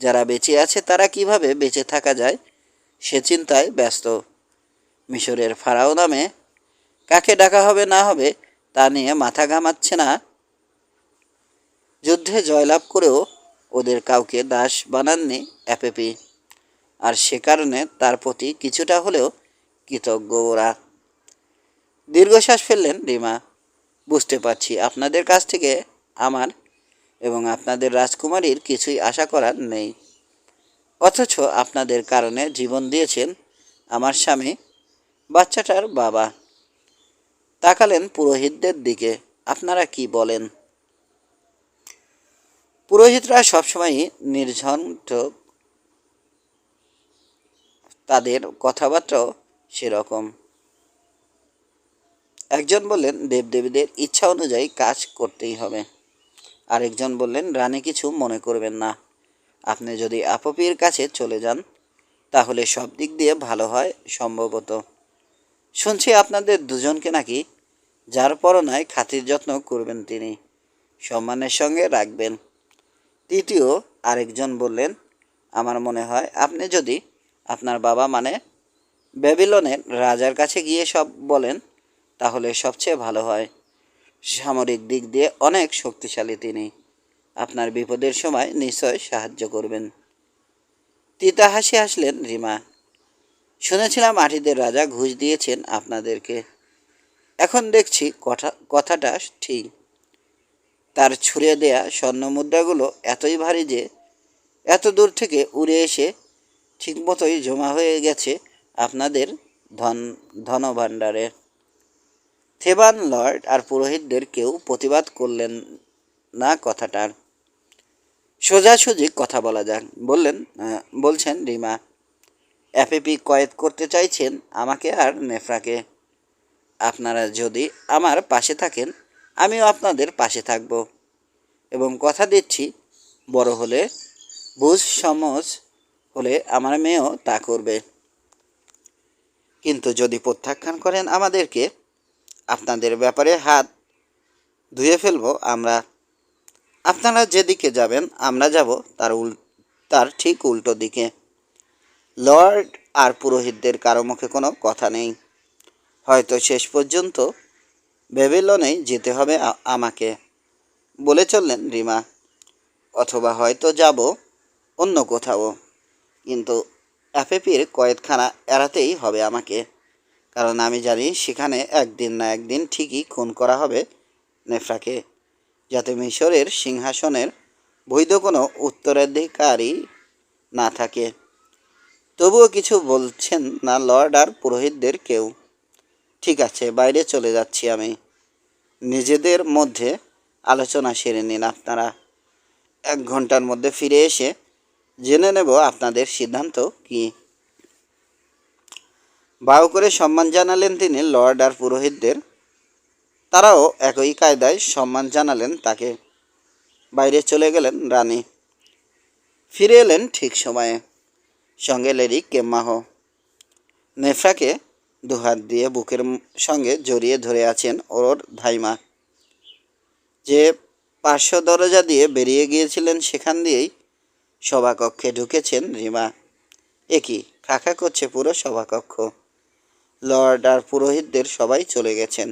যারা বেঁচে আছে তারা কিভাবে বেঁচে থাকা যায় সে চিন্তায় ব্যস্ত। মিশরের ফারাও নামে কাকে ডাকা হবে না হবে তা নিয়ে মাথা ঘামাচ্ছে না। যুদ্ধে জয়লাভ করেও ওদের কাউকে দাস বানাননি অ্যাপেপি, আর সে কারণে তার প্রতি কিছুটা হলেও কৃতজ্ঞ ওরা। দীর্ঘশ্বাস ফেললেন রিমা। বুঝতে পারছি আপনাদের কাছ থেকে আমার এবং আপনাদের রাজকুমারীর কিছুই আশা করার নেই, অথচ আপনাদের কারণে জীবন দিয়েছেন আমার স্বামী, বাচ্চাটার বাবা। তাকালেন পুরোহিতদের দিকে। আপনারা কি বলেন? পুরোহিতরা সবসময়ই নির্ঝঞ্ঝাট, তাদের কথাবার্তাও সেরকম। একজন বললেন দেবদেবীদের ইচ্ছা অনুযায়ী কাজ করতেই হবে। আরেকজন বললেন রানী কিছু মনে করবেন না। আপনি যদি আপপির কাছে চলে যান তাহলে সব দিক দিয়ে ভালো হয় সম্ভবত। শুনছি আপনাদের দুজনকে নাকি যার পরনায় খাতির যত্ন করবেন তিনি, সম্মানের সঙ্গে রাখবেন। তৃতীয় আরেকজন বললেন আমার মনে হয় আপনি যদি আপনার বাবা মানে ব্যাবিলনের রাজার কাছে গিয়ে সব বলেন তাহলে সবচেয়ে ভালো হয়। সামরিক দিক দিয়ে অনেক শক্তিশালী তিনি। আপনার বিপদের সময় নিশ্চয় সাহায্য করবেন। তিতা হাসি হাসলেন রিমা। শুনেছিলাম আঠিদের রাজা ঘুষ দিয়েছেন আপনাদেরকে। এখন দেখছি কথাটা ঠিক। তার ছুঁড়ে দেয়া স্বর্ণমুদ্রাগুলো এতই ভারী যে এত দূর থেকে উড়ে এসে ঠিকমতোই জমা হয়ে গেছে আপনাদের ধনভাণ্ডারে। থেবান লর্ড আর পুরোহিতদের কেউ প্রতিবাদ করলেন না কথাটার। সোজাসুজি কথা বলা যাক, বলছেন রিমা। অ্যাপেপি কয়েদ করতে চাইছেন আমাকে আর নেফরাকে। আপনারা যদি আমার পাশে থাকেন আমিও আপনাদের পাশে থাকব, এবং কথা দিচ্ছি বড় হলে বুঝ সমঝ হলে আমার মেয়েও তা করবে। কিন্তু যদি প্রত্যাখ্যান করেন আমাদেরকে, আপনাদের ব্যাপারে হাত ধুয়ে ফেলবো আমরা। আপনারা যেদিকে যাবেন আমরা যাব তার ঠিক উল্টো দিকে। লর্ড আর পুরোহিতদের কারো মুখে কোনো কথা নেই। হয়তো শেষ পর্যন্ত ব্যাবিলনেই যেতে হবে আমাকে, বলে চললেন রিমা। অথবা হয়তো যাব অন্য কোথাও, কিন্তু এফএপির কয়েদখানা এড়াতেই হবে আমাকে, কারণ আমি জানি সেখানে একদিন না একদিন ঠিকই খুন করা হবে নেফরাকে, যাতে মিশরের সিংহাসনের বৈধ কোনো উত্তরাধিকারী না থাকে। তবুও কিছু বলছেন না লর্ড আর পুরোহিতদের কেউ। ঠিক আছে, বাইরে চলে যাচ্ছি আমি। নিজেদের মধ্যে আলোচনা সেরে নিন আপনারা। 1 ঘন্টার মধ্যে ফিরে এসে জেনে নেব আপনাদের সিদ্ধান্ত কি। বাউ করে সম্মান জানালেন তিনি লর্ড আর পুরোহিতদের। তারাও একই কায়দায় সম্মান জানালেন তাকে। বাইরে চলে গেলেন রানী। ফিরে এলেন ঠিক সময়ে, সঙ্গে লেডি কেম্মাহ। নেফরাকে দুহাত দিয়ে বুকের সঙ্গে জড়িয়ে ধরে আছেন ওর ধাইমা। যে পার্শ্ব দরজা দিয়ে বেরিয়ে গিয়েছিলেন সেখান দিয়েই সভাকক্ষে ঢুকেছেন রিমা। একই ফাঁকা করছে পুরো সভাকক্ষ। লর্ড আর পুরোহিতদের সবাই চলে গেছেন।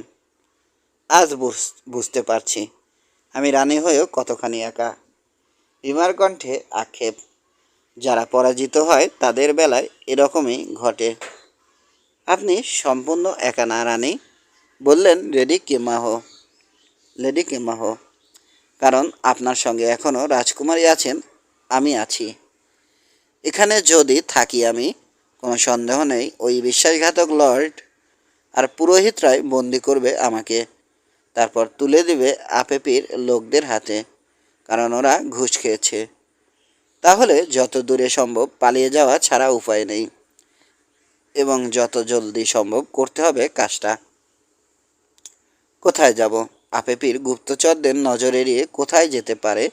আজ বুঝতে পারছি আমি রানী হয়েও কতখানি একা। রিমার কণ্ঠে আক্ষেপ। যারা পরাজিত হয় তাদের বেলায় এরকমই ঘটে। আপনি সম্পূর্ণ একা না রানী, বললেন লেডি কেমাহ। কারণ আপনার সঙ্গে এখনও রাজকুমারী আছেন, আমি আছি। এখানে যদি থাকি আমি, কোনো সন্দেহ নেই ওই বিশ্বাসঘাতক লর্ড আর পুরোহিতরাই বন্দি করবে আমাকে, তারপর তুলে দেবে আপেপির লোকদের হাতে, কারণ ওরা ঘুষ খেয়েছে। তাহলে যত দূরে সম্ভব পালিয়ে যাওয়া ছাড়া উপায় নেই, এবং যত জলদি সম্ভব করতে হবে কাজটা। কোথায় যাব? আপেপির গুপ্তচরদের নজর এড়িয়ে কোথায় যেতে পারে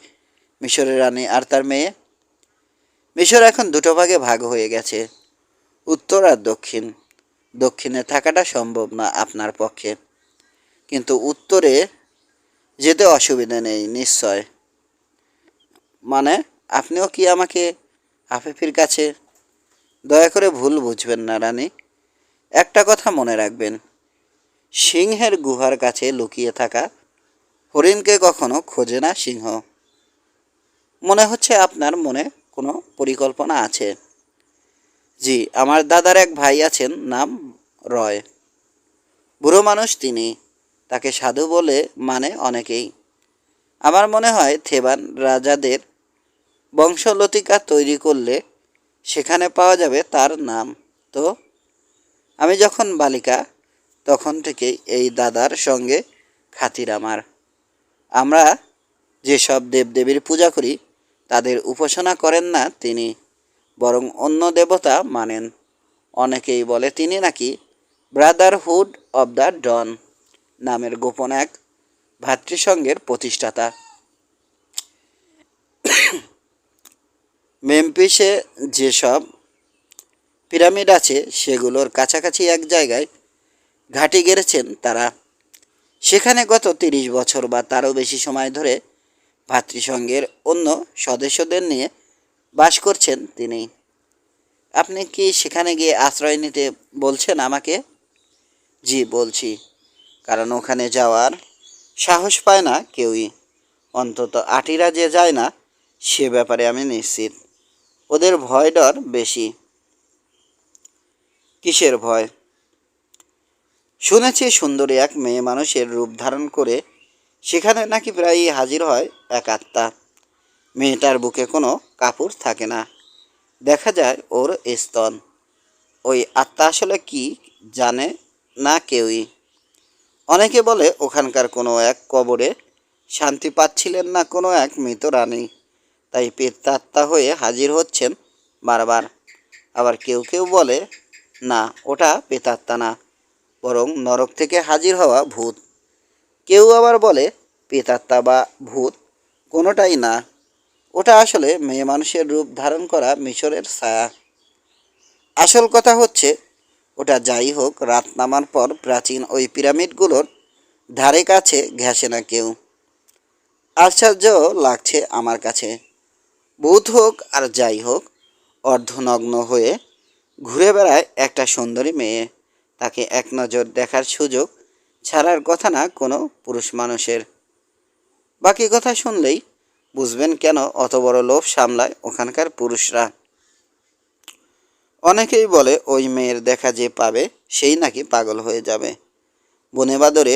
মিশরের রানী আর তার মেয়ে? মিশর এখন দুটো ভাগে ভাগ হয়ে গেছে, উত্তর আর দক্ষিণ। দক্ষিণে থাকাটা সম্ভব না আপনার পক্ষে, কিন্তু উত্তরে যেতে অসুবিধা নেই নিশ্চয়। মানে আপনিও কি আমাকে আফেফির কাছে? দয়া করে ভুল বুঝবেন না রানী। একটা কথা মনে রাখবেন, সিংহের গুহার কাছে লুকিয়ে থাকা হরিণকে কখনো খোঁজে না সিংহ। মনে হচ্ছে আপনার মনে কোনো পরিকল্পনা আছে। জি, আমার দাদার এক ভাই আছেন, নাম রয়। বুড়ো মানুষ তিনি, তাকে সাধু বলে মানে অনেকেই। আমার মনে হয় থেবান রাজাদের বংশলতিকা তৈরি করলে সেখানে পাওয়া যাবে তার নাম। তো আমি যখন বালিকা তখন থেকেই এই দাদার সঙ্গে খাতির আমার। আমরা যেসব দেবদেবীর পূজা করি তাদের উপাসনা করেন না তিনি, বরং অন্য দেবতা মানেন। অনেকেই বলে তিনি নাকি ব্রাদারহুড অব দ্য ডন নামের গোপন এক ভ্রাতৃসংঘের প্রতিষ্ঠাতা। মেমফিসে যেসব পিরামিড আছে সেগুলোর কাছাকাছি এক জায়গায় ঘাঁটি গেড়েছেন তারা। সেখানে গত 30 বছর বা তারও বেশি সময় ধরে ভ্রাতৃসংঘের অন্য সদস্যদের নিয়ে বাস করছেন তিনি। আপনি কি সেখানে গিয়ে আশ্রয় নিতে বলছেন আমাকে? জি বলছি, কারণ ওখানে যাওয়ার সাহস পায় না কেউই। অন্তত আটিরা যে যায় না সে ব্যাপারে আমি নিশ্চিত। ওদের ভয় ডর বেশি। কিসের ভয়? শুনেছি সুন্দরী এক মেয়ে মানুষের রূপ ধারণ করে সেখানে নাকি প্রায়ই হাজির হয় এক আত্মা। মেয়েটার বুকে কোনো কাপড় থাকে না, দেখা যায় ওর স্তন। ওই আত্মা আসলে কি জানে না কেউই। অনেকে বলে ওখানকার কোনো এক কবরে শান্তি পাচ্ছিলেন না কোনো এক মৃত রানী, তাই প্রেতাত্মা হয়ে হাজির হচ্ছেন বারবার। আবার কেউ কেউ বলে না, ওটা প্রেতাত্মা না, বরং নরক থেকে হাজির হওয়া ভূত। কেউ আবার বলে প্রেতাত্মা বা ভূত কোনোটাই না, ওটা আসলে মেয়ে মানুষের রূপ ধারণ করা মিশরের ছায়া। আসল কথা হচ্ছে ওটা যাই হোক, রাত নামার পর প্রাচীন ওই পিরামিডগুলোর ধারে কাছে ঘেঁষে না কেউ। আশ্চর্য লাগছে আমার কাছে। ভূত হোক আর যাই হোক, অর্ধনগ্ন হয়ে ঘুরে বেড়ায় একটা সুন্দরী মেয়ে, তাকে এক নজর দেখার সুযোগ ছাড়ার কথা না কোনো পুরুষ মানুষের। বাকি কথা শুনলেই বুঝবেন কেন অত বড় লোভ সামলায় ওখানকার পুরুষরা। অনেকেই বলে ওই মেয়ের দেখা যে পাবে সেই নাকি পাগল হয়ে যাবে, বনে বাদরে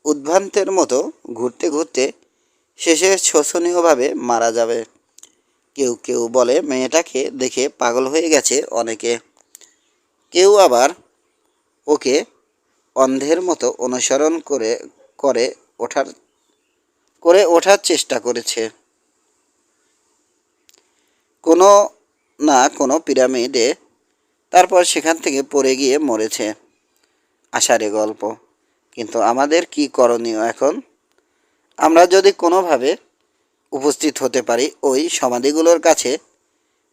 উদ্ভ্রান্তের মতো ঘুরতে ঘুরতে শেষে শোষণীয়ভাবে মারা যাবে। কেউ কেউ বলে মেয়েটাকে দেখে পাগল হয়ে গেছে অনেকে। কেউ আবার ওকে অন্ধের মতো অনুসরণ করে ওঠার ওঠার চেষ্টা করেছে কোনো না কোনো পিরামিডে, তারপর সেখান থেকে পড়ে গিয়ে মরেছে। আষাঢ়ে গল্প। কিন্তু আমাদের কি করণীয় এখন? আমরা যদি কোনোভাবে উপস্থিত হতে পারি ওই সমাধিগুলোর কাছে,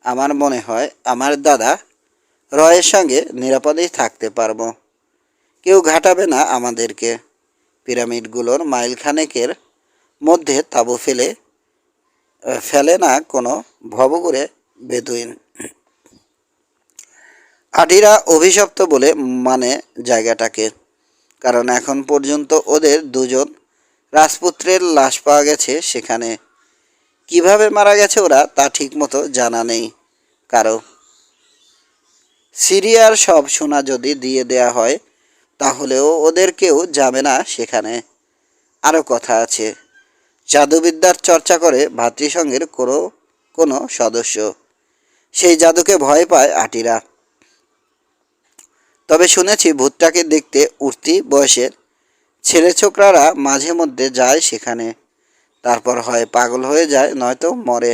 আমার মনে হয় আমার দাদা রয়ের সঙ্গে নিরাপদেই থাকতে পারবো। কেউ ঘাটাবে না আমাদেরকে। পিরামিডগুলোর মাইলখানেকের মধ্যে তাঁবু ফেলে না কোনো ভবঘুরে বেদুইন। আটিরা অভিশপ্ত বলে মানে জায়গাটাকে, কারণ এখন পর্যন্ত ওদের দুজন রাজপুত্রের লাশ পাওয়া গেছে সেখানে। কিভাবে মারা গেছে ওরা তা ঠিকমতো জানা নেই কারো। সিরিয়ার সব সোনা যদি দিয়ে দেয়া হয় তাহলেও ওদের কেউ যাবে না সেখানে। আরও কথা আছে, জাদুবিদ্যার চর্চা করে ভাতৃসংঘের কোনো সদস্য। সেই জাদুকে ভয় পায় আটিরা। তবে শুনেছি ভূতটাকে দেখতে উঠতি বয়সের ছেলে ছোকরারা মাঝে মধ্যে যায় সেখানে, তারপর হয় পাগল হয়ে যায় নয়তো মরে।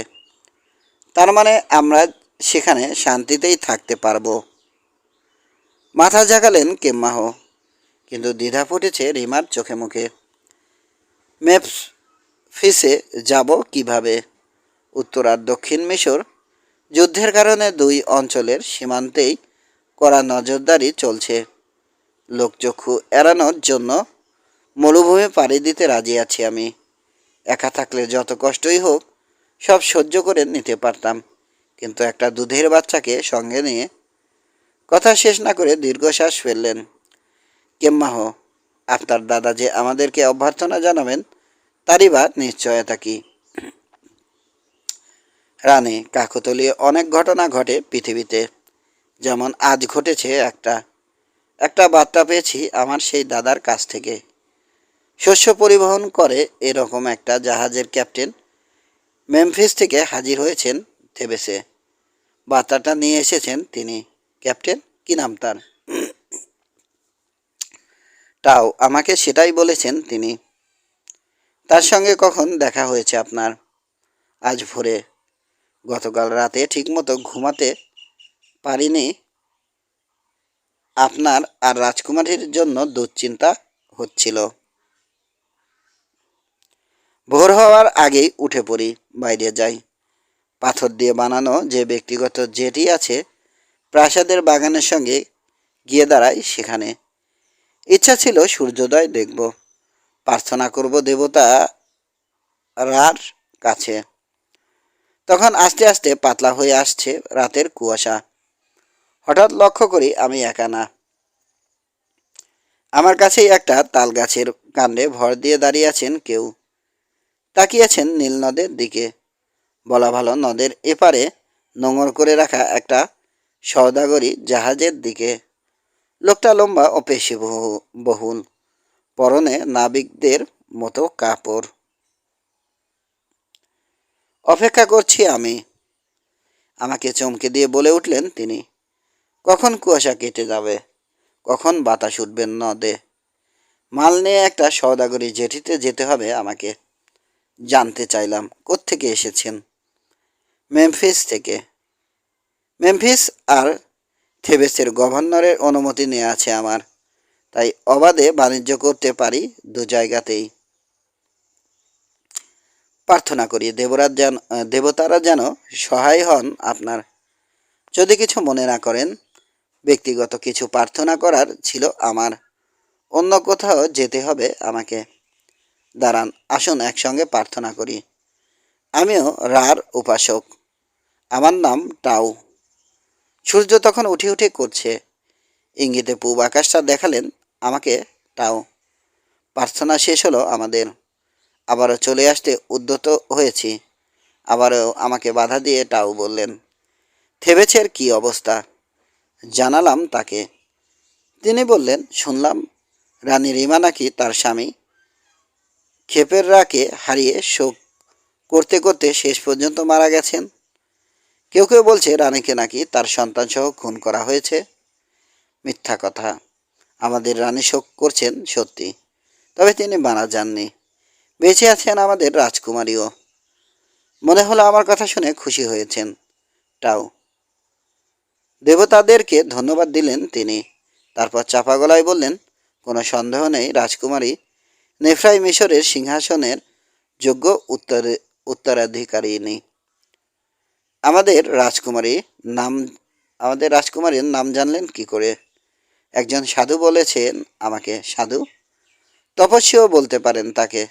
তার মানে আমরা সেখানে শান্তিতেই থাকতে পারবো। মাথা জাগালেন কেম্মাহ, কিন্তু দ্বিধা ফুটেছে রিমার চোখে মুখে। মেমফিসে যাব কিভাবে? উত্তর আর দক্ষিণ মিশর যুদ্ধের কারণে দুই অঞ্চলের সীমান্তেই কড়া নজরদারি চলছে। লোকচক্ষু এড়ানোর জন্য মরুভূমি পাড়ি দিতে রাজি আছি আমি। একা থাকলে যত কষ্টই হোক সব সহ্য করে নিতে পারতাম, কিন্তু একটা দুধের বাচ্চাকে সঙ্গে নিয়ে। কথা শেষ না করে দীর্ঘশ্বাস ফেললেন কেম্মাহ। আপনার দাদা যে আমাদেরকে অভ্যর্থনা জানাবেন তারই বা নিশ্চয়তা কি? রানে কাকতলীয় অনেক ঘটনা ঘটে পৃথিবীতে, যেমন আজ ঘটেছে একটা বার্তা পেয়েছি আমার সেই দাদার কাছ থেকে। শস্য পরিবহন করে এরকম একটা জাহাজের ক্যাপ্টেন মেমফিস থেকে হাজির হয়েছেন থেবেসে। বার্তাটা নিয়ে এসেছেন তিনি। ক্যাপ্টেন কি নাম তার? তাও আমাকে সেটাই বলেছেন তিনি। তার সঙ্গে কখন দেখা হয়েছে আপনার? আজ ভোরে। গতকাল রাতে ঠিকমতো ঘুমাতে পারিনি। আপনার আর রাজকুমারীর জন্য দুশ্চিন্তা হচ্ছিল। ভোর হওয়ার আগেই উঠে পড়ি, বাইরে যাই। পাথর দিয়ে বানানো যে ব্যক্তিগত জেটি আছে প্রাসাদের বাগানের সঙ্গে গিয়ে দাঁড়াই সেখানে। ইচ্ছা ছিল সূর্যোদয় দেখব, প্রার্থনা করব দেবতা রার কাছে। তখন আস্তে আস্তে পাতলা হয়ে আসছে রাতের কুয়াশা। হঠাৎ লক্ষ্য করি আমি একা না। আমার কাছেই একটা তাল গাছের কাণ্ডে ভর দিয়ে দাঁড়িয়ে আছেন কেউ। তাকিয়েছেন নীল নদের দিকে। বলা ভালো নদের এপারে নোঙর করে রাখা একটা সওদাগরি জাহাজের দিকে। লোকটা লম্বা ও পেশি বহুল, পরনে নাবিকদের মতো কাপড়। অপেক্ষা করছি আমি, আমাকে চমকে দিয়ে বলে উঠলেন তিনি। কখন কুয়াশা কেটে যাবে? কখন বাতাস উঠবেন নদে? মাল নিয়ে একটা সওদাগরি জেটিতে যেতে হবে আমাকে। জানতে চাইলাম কোত্থেকে এসেছেন? মেমফিস থেকে। মেমফিস আর থেবেসের গভর্নরের অনুমতি নেওয়া আছে আমার, তাই অবাধে বাণিজ্য করতে পারি দু জায়গাতেই। প্রার্থনা করি দেবতারা যেন সহায় হন আপনার। যদি কিছু মনে না করেন, ব্যক্তিগত কিছু প্রার্থনা করার ছিল আমার। অন্য কোথাও যেতে হবে আমাকে। দাঁড়ান, আসুন একসঙ্গে প্রার্থনা করি। আমিও রার উপাসক। আমার নাম টাউ। সূর্য তখন উঠে উঠে করছে। ইঙ্গিতে পূব আকাশটা দেখালেন আমাকে টাউ। প্রার্থনা শেষ হলো আমাদের। আবারও চলে আসতে উদ্যত হয়েছি। আবারও আমাকে বাধা দিয়ে টাউ বললেন, থেবেছের কি অবস্থা? জানালাম তাকে। তিনি বললেন, শুনলাম রানী রিমা নাকি তার স্বামী খেপেররাকে হারিয়ে শোক করতে করতে শেষ পর্যন্ত মারা গেছেন। কেউ কেউ বলছে রানীকে নাকি তার সন্তানসহ খুন করা হয়েছে। মিথ্যা কথা। আমাদের রানী শোক করছেন সত্যি, তবে তিনি মারা যাননি। বেঁচে আছেন আমাদের রাজকুমারীও। মনে হলো আমার কথা শুনে খুশি হয়েছেন। টাও। দেবতাদেরকে ধন্যবাদ দিলেন তিনি। তারপর চাপা গলায় বললেন, কোনো সন্দেহ নেই রাজকুমারী নেফ্রাই মিশরের সিংহাসনের যোগ্য উত্তরাধিকারিণী। আমাদের রাজকুমারী নাম আমাদের রাজকুমারীর নাম জানলেন কি করে? একজন সাধু বলেছেন আমাকে। সাধু? তপস্বীও বলতে পারেন তাকে,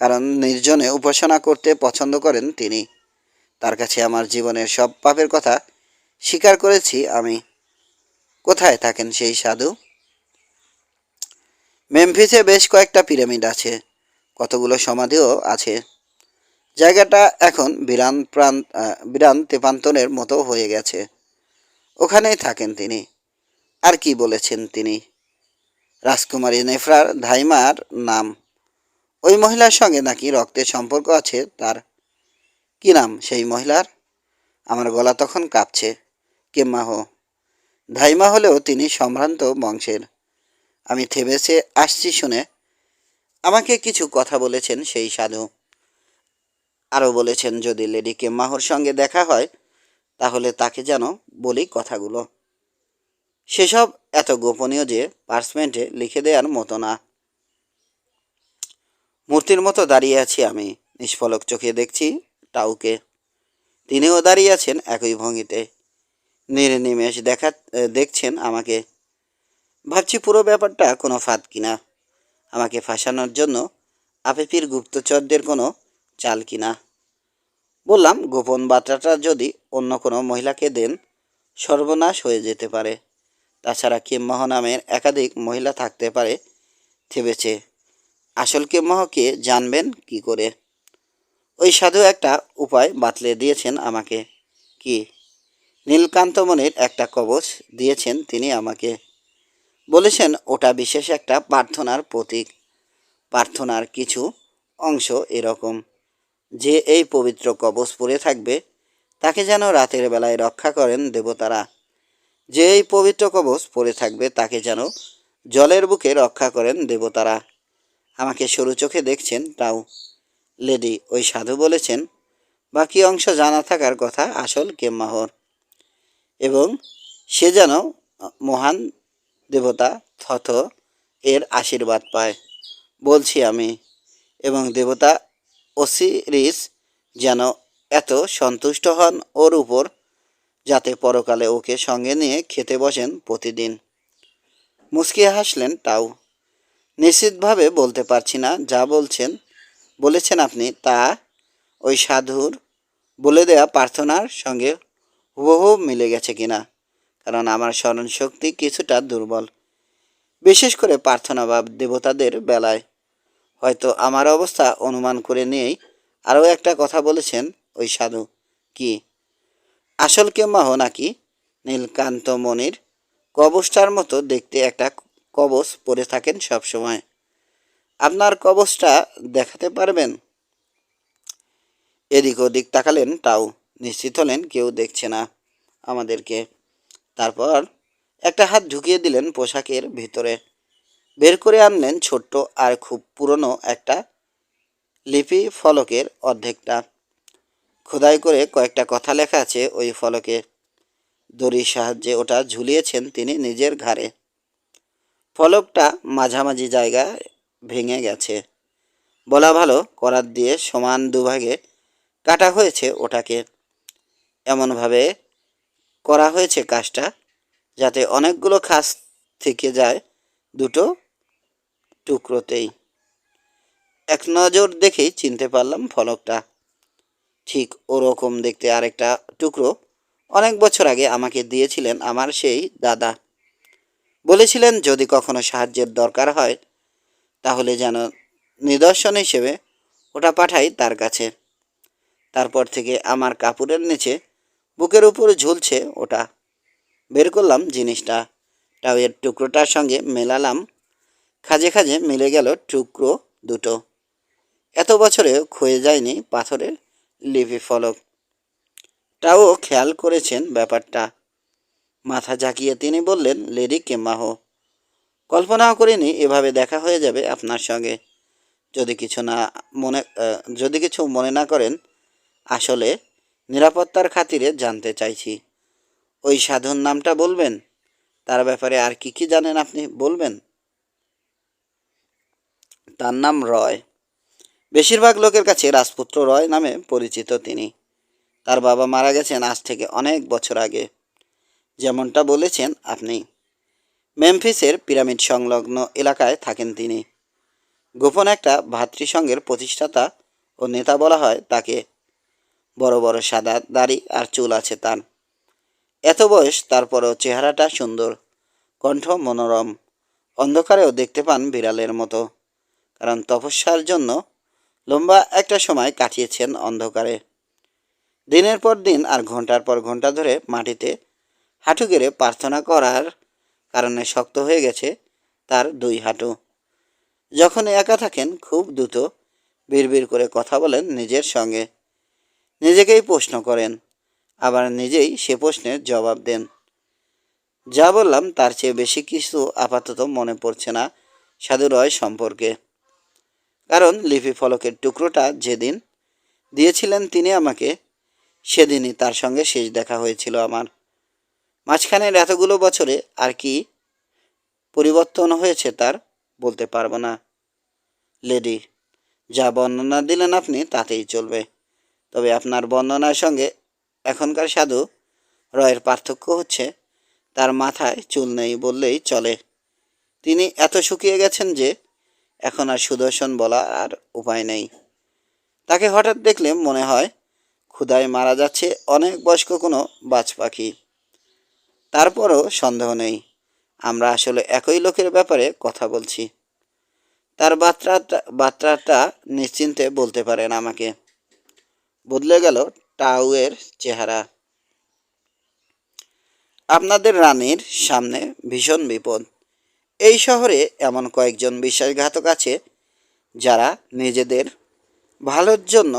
কারণ নির্জনে উপাসনা করতে পছন্দ করেন তিনি। তার কাছে আমার জীবনের সব পাপের কথা স্বীকার করেছি আমি। কোথায় থাকেন সেই সাধু? মেমফিসে বেশ কয়েকটা পিরামিড আছে, কতগুলো সমাধিও আছে। জায়গাটা এখন বিরান তেপান্তরের মতো হয়ে গেছে। ওখানেই থাকেন তিনি। আর কি বলেছেন তিনি? রাজকুমারী নেফরার ধাইমার নাম। ওই মহিলার সঙ্গে নাকি রক্তের সম্পর্ক আছে তার। কি নাম সেই মহিলার? আমার গলা তখন কাঁপছে। কেম্মাহ। ধাইমা হলেও তিনি সম্ভ্রান্ত বংশের। আমি থেবেসে আসছি শুনে আমাকে কিছু কথা বলেছেন সেই সাধু। আরও বলেছেন যদি লেডি কেম্মাহর সঙ্গে দেখা হয় তাহলে তাকে যেন বলি কথাগুলো। সেসব এত গোপনীয় যে পার্সমেন্টে লিখে দেওয়ার মতো না। মূর্তির মতো দাঁড়িয়ে আছি আমি, নিষ্পলক চোখে দেখছি টাউকে। তিনিও দাঁড়িয়ে আছেন একই ভঙ্গিতে, নির্নিমেষ দেখছেন আমাকে। ভাবছি পুরো ব্যাপারটা কোনো ফাঁদ কিনা, আমাকে ফাঁসানোর জন্য আফেপির গুপ্তচরদের কোনো চাল কিনা। বললাম, গোপন বার্তাটা যদি অন্য কোনো মহিলাকে দেন সর্বনাশ হয়ে যেতে পারে। তাছাড়া কিম্মহ নামের একাধিক মহিলা থাকতে পারে থেবেছে। আসল কিম্মহকে জানবেন কি করে? ওই সাধু একটা উপায় বাতলে দিয়েছেন আমাকে। কি? নীলকান্তমণির একটা কবচ দিয়েছেন তিনি আমাকে। বলেছেন ওটা বিশেষ একটা প্রার্থনার প্রতীক। প্রার্থনার কিছু অংশ এরকম, যে এই পবিত্র কবচ পরে থাকবে তাকে যেন রাতের বেলায় রক্ষা করেন দেবতারা। যে এই পবিত্র কবচ পরে থাকবে তাকে যেন জলের বুকে রক্ষা করেন দেবতারা। আমাকে সরু চোখে দেখছেন তাও। লেডি, ওই সাধু বলেছেন বাকি অংশ জানা থাকার কথা আসল কেম্মাহর, এবং সে যেন মহান দেবতা থথ এর আশীর্বাদ পায়। বলছি আমি, এবং দেবতা অসিরিস যেন এত সন্তুষ্ট হন ওর উপর যাতে পরকালে ওকে সঙ্গে নিয়ে খেতে বসেন প্রতিদিন। মুচকিয়ে হাসলেন টাউ। নিশ্চিতভাবে বলতে পারছি না যা বলেছেন আপনি তা ওই সাধুর বলে দেয়া প্রার্থনার সঙ্গে হুবহু মিলে গেছে কিনা, কারণ আমার স্মরণশক্তি কিছুটা দুর্বল, বিশেষ করে প্রার্থনা বা দেবতাদের বেলায়। হয়তো আমার অবস্থা অনুমান করে নিয়েই আরও একটা কথা বলেছেন ওই সাধু। কি? আসল কেম্মাহ নাকি নীলকান্তমণির কবচটার মতো দেখতে একটা কবচ পরে থাকেন সব সময়। আপনার কবচটা দেখাতে পারবেন? এদিক ওদিক তাকালেন টাউ। নিশ্চিত হলেন কেউ দেখছে না আমাদেরকে। তারপর একটা হাত ঢুকিয়ে দিলেন পোশাকের ভিতরে। বের করে আনলেন ছোট্ট আর খুব পুরনো একটা লিপি ফলকের অর্ধেকটা। খোদাই করে কয়েকটা কথা লেখা আছে ওই ফলকে। দড়ির সাহায্যে ওটা ঝুলিয়েছেন তিনি নিজের ঘাড়ে। ফলকটা মাঝামাঝি জায়গায় ভেঙে গেছে। বলা ভালো, করাত দিয়ে সমান দুভাগে কাটা হয়েছে ওটাকে। এমনভাবে করা হয়েছে কাজটা যাতে অনেকগুলো খাস থেকে যায় দুটো টুকরোতেই। এক নজর দেখেই চিনতে পারলাম ফলকটা। ঠিক ওরকম দেখতে আরেকটা টুকরো অনেক বছর আগে আমাকে দিয়েছিলেন আমার সেই দাদা। বলেছিলেন যদি কখনো সাহায্যের দরকার হয় তাহলে যেন নিদর্শন হিসেবে ওটা পাঠাই তার কাছে। তারপর থেকে আমার কাপড়ের নিচে বুকের উপর ঝুলছে ওটা। বের করলাম জিনিসটা, টাওয়ের টুকরোটার সঙ্গে মেলালাম। খাজে খাজে মিলে গেল টুকরো দুটো। এত বছরেও ক্ষয়ে যায়নি পাথরের লিপি ফলক। টাও খেয়াল করেছেন ব্যাপারটা। মাথা ঝাঁকিয়ে তিনি বললেন, লেডি কেম্মাহ, কল্পনাও করিনি এভাবে দেখা হয়ে যাবে আপনার সঙ্গে। যদি কিছু মনে না করেন, আসলে নিরাপত্তার খাতিরে জানতে চাইছি। ওই সাধুর নামটা বলবেন? তার ব্যাপারে আর কি কি জানেন আপনি বলবেন? তার নাম রয়। বেশিরভাগ লোকের কাছে রাজপুত্র রয় নামে পরিচিত তিনি। তার বাবা মারা গেছেন আজ থেকে অনেক বছর আগে, যেমনটা বলেছেন আপনি। মেমফিসের পিরামিড সংলগ্ন এলাকায় থাকেন তিনি। গোপন একটা ভাতৃসংঘের প্রতিষ্ঠাতা ও নেতা বলা হয় তাকে। বড় বড় সাদা দাড়ি আর চুল আছে তার। এত বয়স, তারপরেও চেহারাটা সুন্দর, কণ্ঠ মনোরম। অন্ধকারেও দেখতে পান বিড়ালের মতো, কারণ তপস্যার জন্য লম্বা একটা সময় কাটিয়েছেন অন্ধকারে। দিনের পর দিন আর ঘন্টার পর ঘন্টা ধরে মাটিতে হাঁটু গেড়ে প্রার্থনা করার কারণে শক্ত হয়ে গেছে তার দুই হাঁটু। যখন একা থাকেন খুব দ্রুত বিড়বিড় করে কথা বলেন নিজের সঙ্গে। নিজেকেই প্রশ্ন করেন, আবার নিজেই সে প্রশ্নের জবাব দেন। যা বললাম তার চেয়ে বেশি কিছু আপাতত মনে পড়ছে না সাধু রয় সম্পর্কে। কারণ লিপি ফলকের টুকরোটা যেদিন দিয়েছিলেন তিনি আমাকে, সেদিনই তার সঙ্গে শেষ দেখা হয়েছিল আমার। মাঝখানের এতগুলো বছরে আর কি পরিবর্তন হয়েছে তার বলতে পারবো না লেডি। যা বর্ণনা দিলেন আপনি তাতেই চলবে। তবে আপনার বর্ণনার সঙ্গে এখনকার সাধু রয়ের পার্থক্য হচ্ছে তার মাথায় চুল নেই বললেই চলে। তিনি এত শুকিয়ে গেছেন যে এখন আর সুদর্শন বলা আর উপায় নেই। তাকে হঠাৎ দেখলে মনে হয় ক্ষুধায় মারা যাচ্ছে অনেক বয়স্ক কোনো বাজ পাখি। তারপরও সন্দেহ নেই, আমরা আসলে একই লোকের ব্যাপারে কথা বলছি। তার বার্তাটা নিশ্চিন্তে বলতে পারেন আমাকে। বদলে গেল টাউয়ের চেহারা। আপনাদের রানীর সামনে ভীষণ বিপদ। এই শহরে এমন কয়েকজন বিশ্বাসঘাতক আছে যারা নিজেদের ভালোর জন্য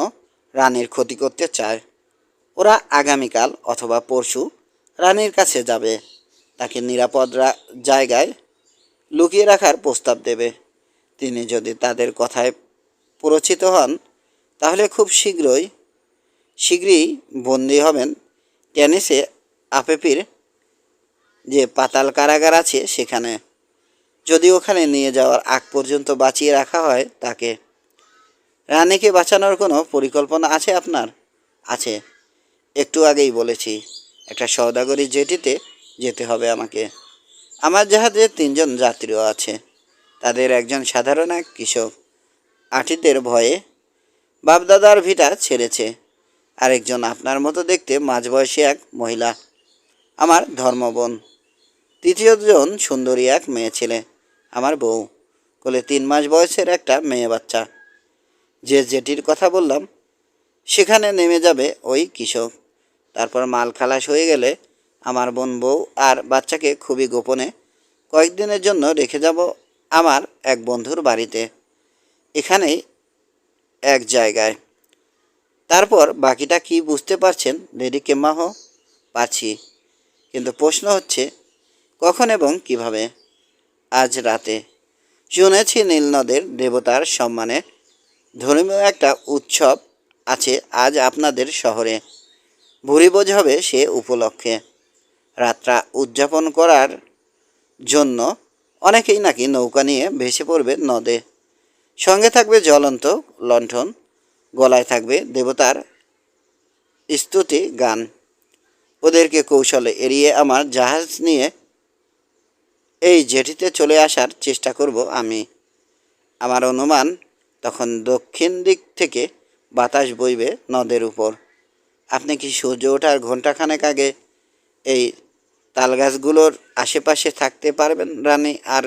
রানীর ক্ষতি করতে চায়। ওরা আগামীকাল অথবা পরশু রানীর কাছে যাবে, তাকে নিরাপদ জায়গায় লুকিয়ে রাখার প্রস্তাব দেবে। তিনি যদি তাদের কথায় প্ররোচিত হন, তাহলে খুব শীঘ্রই বন্দী হবেন টেনিসে আপেপির যে পাতাল কারাগার আছে সেখানে। যদি ওখানে নিয়ে যাওয়ার আগ পর্যন্ত বাঁচিয়ে রাখা হয় তাকে। রানীকে বাঁচানোর কোনো পরিকল্পনা আছে আপনার? আছে, একটু আগেই বলেছি। একটা সওদাগরি জেটিতে যেতে হবে আমাকে। আমার জাহাজে 3জন যাত্রীও আছে। তাদের একজন সাধারণ এক কৃষক, আঠিদের ভয়ে বাপদাদার ভিটা ছেড়েছে। আরেকজন আপনার মতো দেখতে মাঝবয়সী এক মহিলা, আমার ধর্মবোন। তৃতীয়জন সুন্দরী এক মেয়ে ছেলে, আমার বউ। কোলে 3 মাস বয়সের একটা মেয়ে বাচ্চা। যে জেটির কথা বললাম সেখানে নেমে যাবে ওই কৃষক। তারপর মাল খালাস হয়ে গেলে আমার বোন, বউ আর বাচ্চাকে খুবই গোপনে কয়েকদিনের জন্য রেখে যাব আমার এক বন্ধুর বাড়িতে, এখানেই এক জায়গায়। তারপর বাকিটা কি বুঝতে পারছেন লেডি কেম্মাহ? পারছি, কিন্তু প্রশ্ন হচ্ছে কখন এবং কিভাবে। আজ রাতে। শুনেছি নীলনদের দেবতার সম্মানে ধর্মীয় একটা উৎসব আছে আজ আপনাদের শহরে। ভুরিভোজ হবে সে উপলক্ষে। রাতটা উদযাপন করার জন্য অনেকেই নাকি নৌকা নিয়ে ভেসে পড়বে নদে। সঙ্গে থাকবে জ্বলন্ত লণ্ঠন, গলায় থাকবে দেবতার স্তুতি গান। ওদেরকে কৌশলে এড়িয়ে আমার জাহাজ নিয়ে এই জেটিতে চলে আসার চেষ্টা করব আমি। আমার অনুমান তখন দক্ষিণ দিক থেকে বাতাস বইবে নদের উপর। আপনি কি সূর্য ওঠার ঘণ্টাখানেক আগে এই তালগাছগুলোর আশেপাশে থাকতে পারবেন রানী আর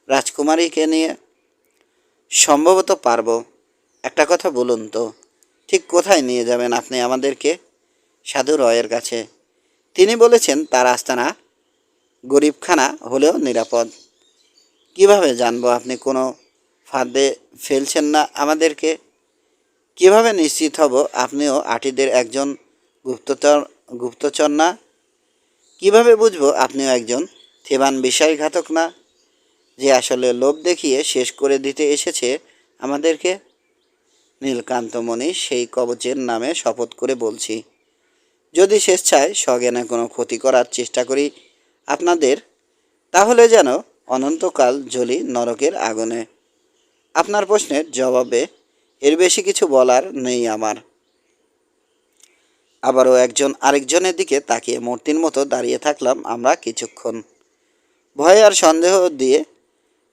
রাজকুমারীকে নিয়ে? সম্ভবত পারবো। একটা কথা বলুন তো, ঠিক কোথায় নিয়ে যাবেন আপনি আমাদেরকে? সাধু রয়ের কাছে। তিনি বলেছেন তার আস্তানা গরিবখানা হলেও নিরাপদ। কিভাবে জানবো আপনি কোনো ফাঁদে ফেলছেন না আমাদেরকে? কিভাবে নিশ্চিত হব আপনিও আটিদের একজন গুপ্তচর গুপ্তচর না? কিভাবে বুঝবো আপনিও একজন থেবান বিশ্বাসঘাতক না, যে আসলে লোভ দেখিয়ে শেষ করে দিতে এসেছে আমাদেরকে? নীলকান্তমণি সেই কবচের নামে শপথ করে বলছি, যদি স্বেচ্ছায় সজ্ঞানে কোনো ক্ষতি করার চেষ্টা করি আপনাদের, তাহলে যেন অনন্তকাল জ্বলি নরকের আগুনে। আপনার প্রশ্নের জবাবে এর বেশি কিছু বলার নেই আমার। আবারও একজন আরেকজনের দিকে তাকিয়ে মূর্তির মতো দাঁড়িয়ে থাকলাম আমরা কিছুক্ষণ। ভয় আর সন্দেহ দিয়ে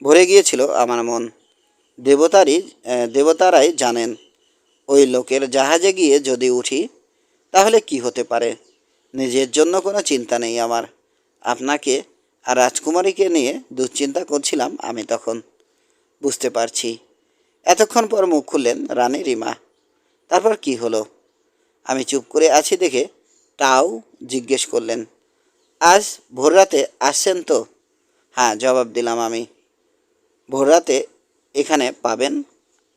ভরে গিয়েছিল আমার মন। দেবতারাই জানেন ওই লোকের জাহাজে গিয়ে যদি উঠি তাহলে কি হতে পারে। নিজের জন্য কোনো চিন্তা নেই আমার, আপনাকে আর রাজকুমারীকে নিয়ে দুশ্চিন্তা করছিলাম আমি তখন। বুঝতে পারছি। এতক্ষণ পর মুখ খুললেন রানী রিমা। তারপর কি হলো? আমি চুপ করে আছি দেখে তাও জিজ্ঞেস করলেন, আজ ভোররাতে আসছেন তো? হ্যাঁ, জবাব দিলাম আমি। ভোররাতে এখানে পাবেন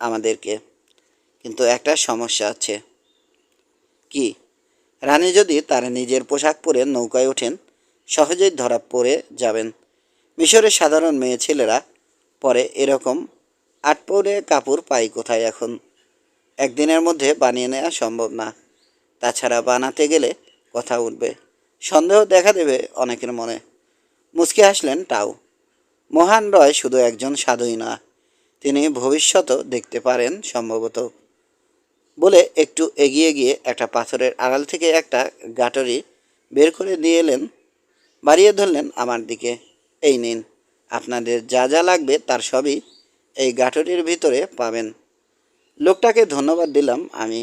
আমাদেরকে, কিন্তু একটা সমস্যা আছে। কি? রানী যদি তার নিজের পোশাক পরে নৌকায় ওঠেন সহজেই ধরা পড়ে যাবেন। মিশরের সাধারণ মেয়ে ছেলেরা পরে এরকম আটপৌরে কাপড় পাই কোথায় এখন? একদিনের মধ্যে বানিয়ে নেওয়া সম্ভব না। তাছাড়া বানাতে গেলে কথা উঠবে, সন্দেহ দেখা দেবে অনেকের মনে। মুচকি হাসলেন টাউ। মহান রয় শুধু একজন সাধুই না, তিনি ভবিষ্যতও দেখতে পারেন সম্ভবত। বলে একটু এগিয়ে গিয়ে একটা পাথরের আড়াল থেকে একটা গাটরি বের করে দিয়ে এলেন, বাড়িয়ে ধরলেন আমার দিকে। এই নিন, আপনাদের যা যা লাগবে তার সবই এই গাটরির ভিতরে পাবেন। লোকটাকে ধন্যবাদ দিলাম আমি।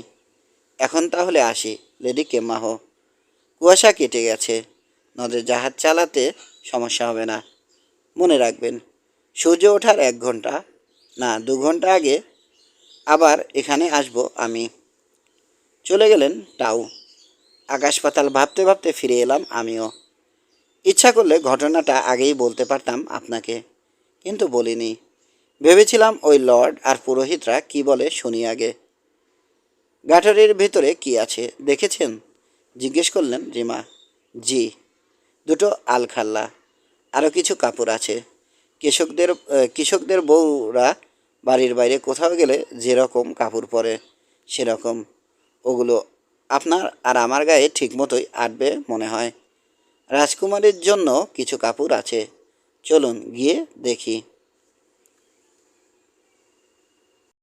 এখন তাহলে আসি লেডি কেমাহ। কুয়াশা কেটে গেছে, নদে জাহাজ চালাতে সমস্যা হবে না। মনে রাখবেন, সূর্য ওঠার 1 ঘন্টা না 2 ঘন্টা আগে আবার এখানে আসব আমি। চলে গেলেন টাউ। আকাশ পাতাল ভাবতে ভাবতে ফিরে এলাম আমিও। ইচ্ছা করলে ঘটনাটা আগেই বলতে পারতাম আপনাকে, কিন্তু বলিনি। ভেবেছিলাম ওই লর্ড আর পুরোহিতরা কি বলে শুনি আগে। গাঠরের ভিতরে কি আছে দেখেছেন? জিজ্ঞেস করলেন রিমা। জি, 2টো আলখাল্লা, আরও কিছু কাপড় আছে। কৃষকদের বউরা বাড়ির বাইরে কোথাও গেলে যেরকম কাপড় পরে সেরকম। ওগুলো আপনার আর আমার গায়ে ঠিক মতোই আটবে মনে হয়। রাজকুমারীর জন্য কিছু কাপড় আছে, চলুন গিয়ে দেখি।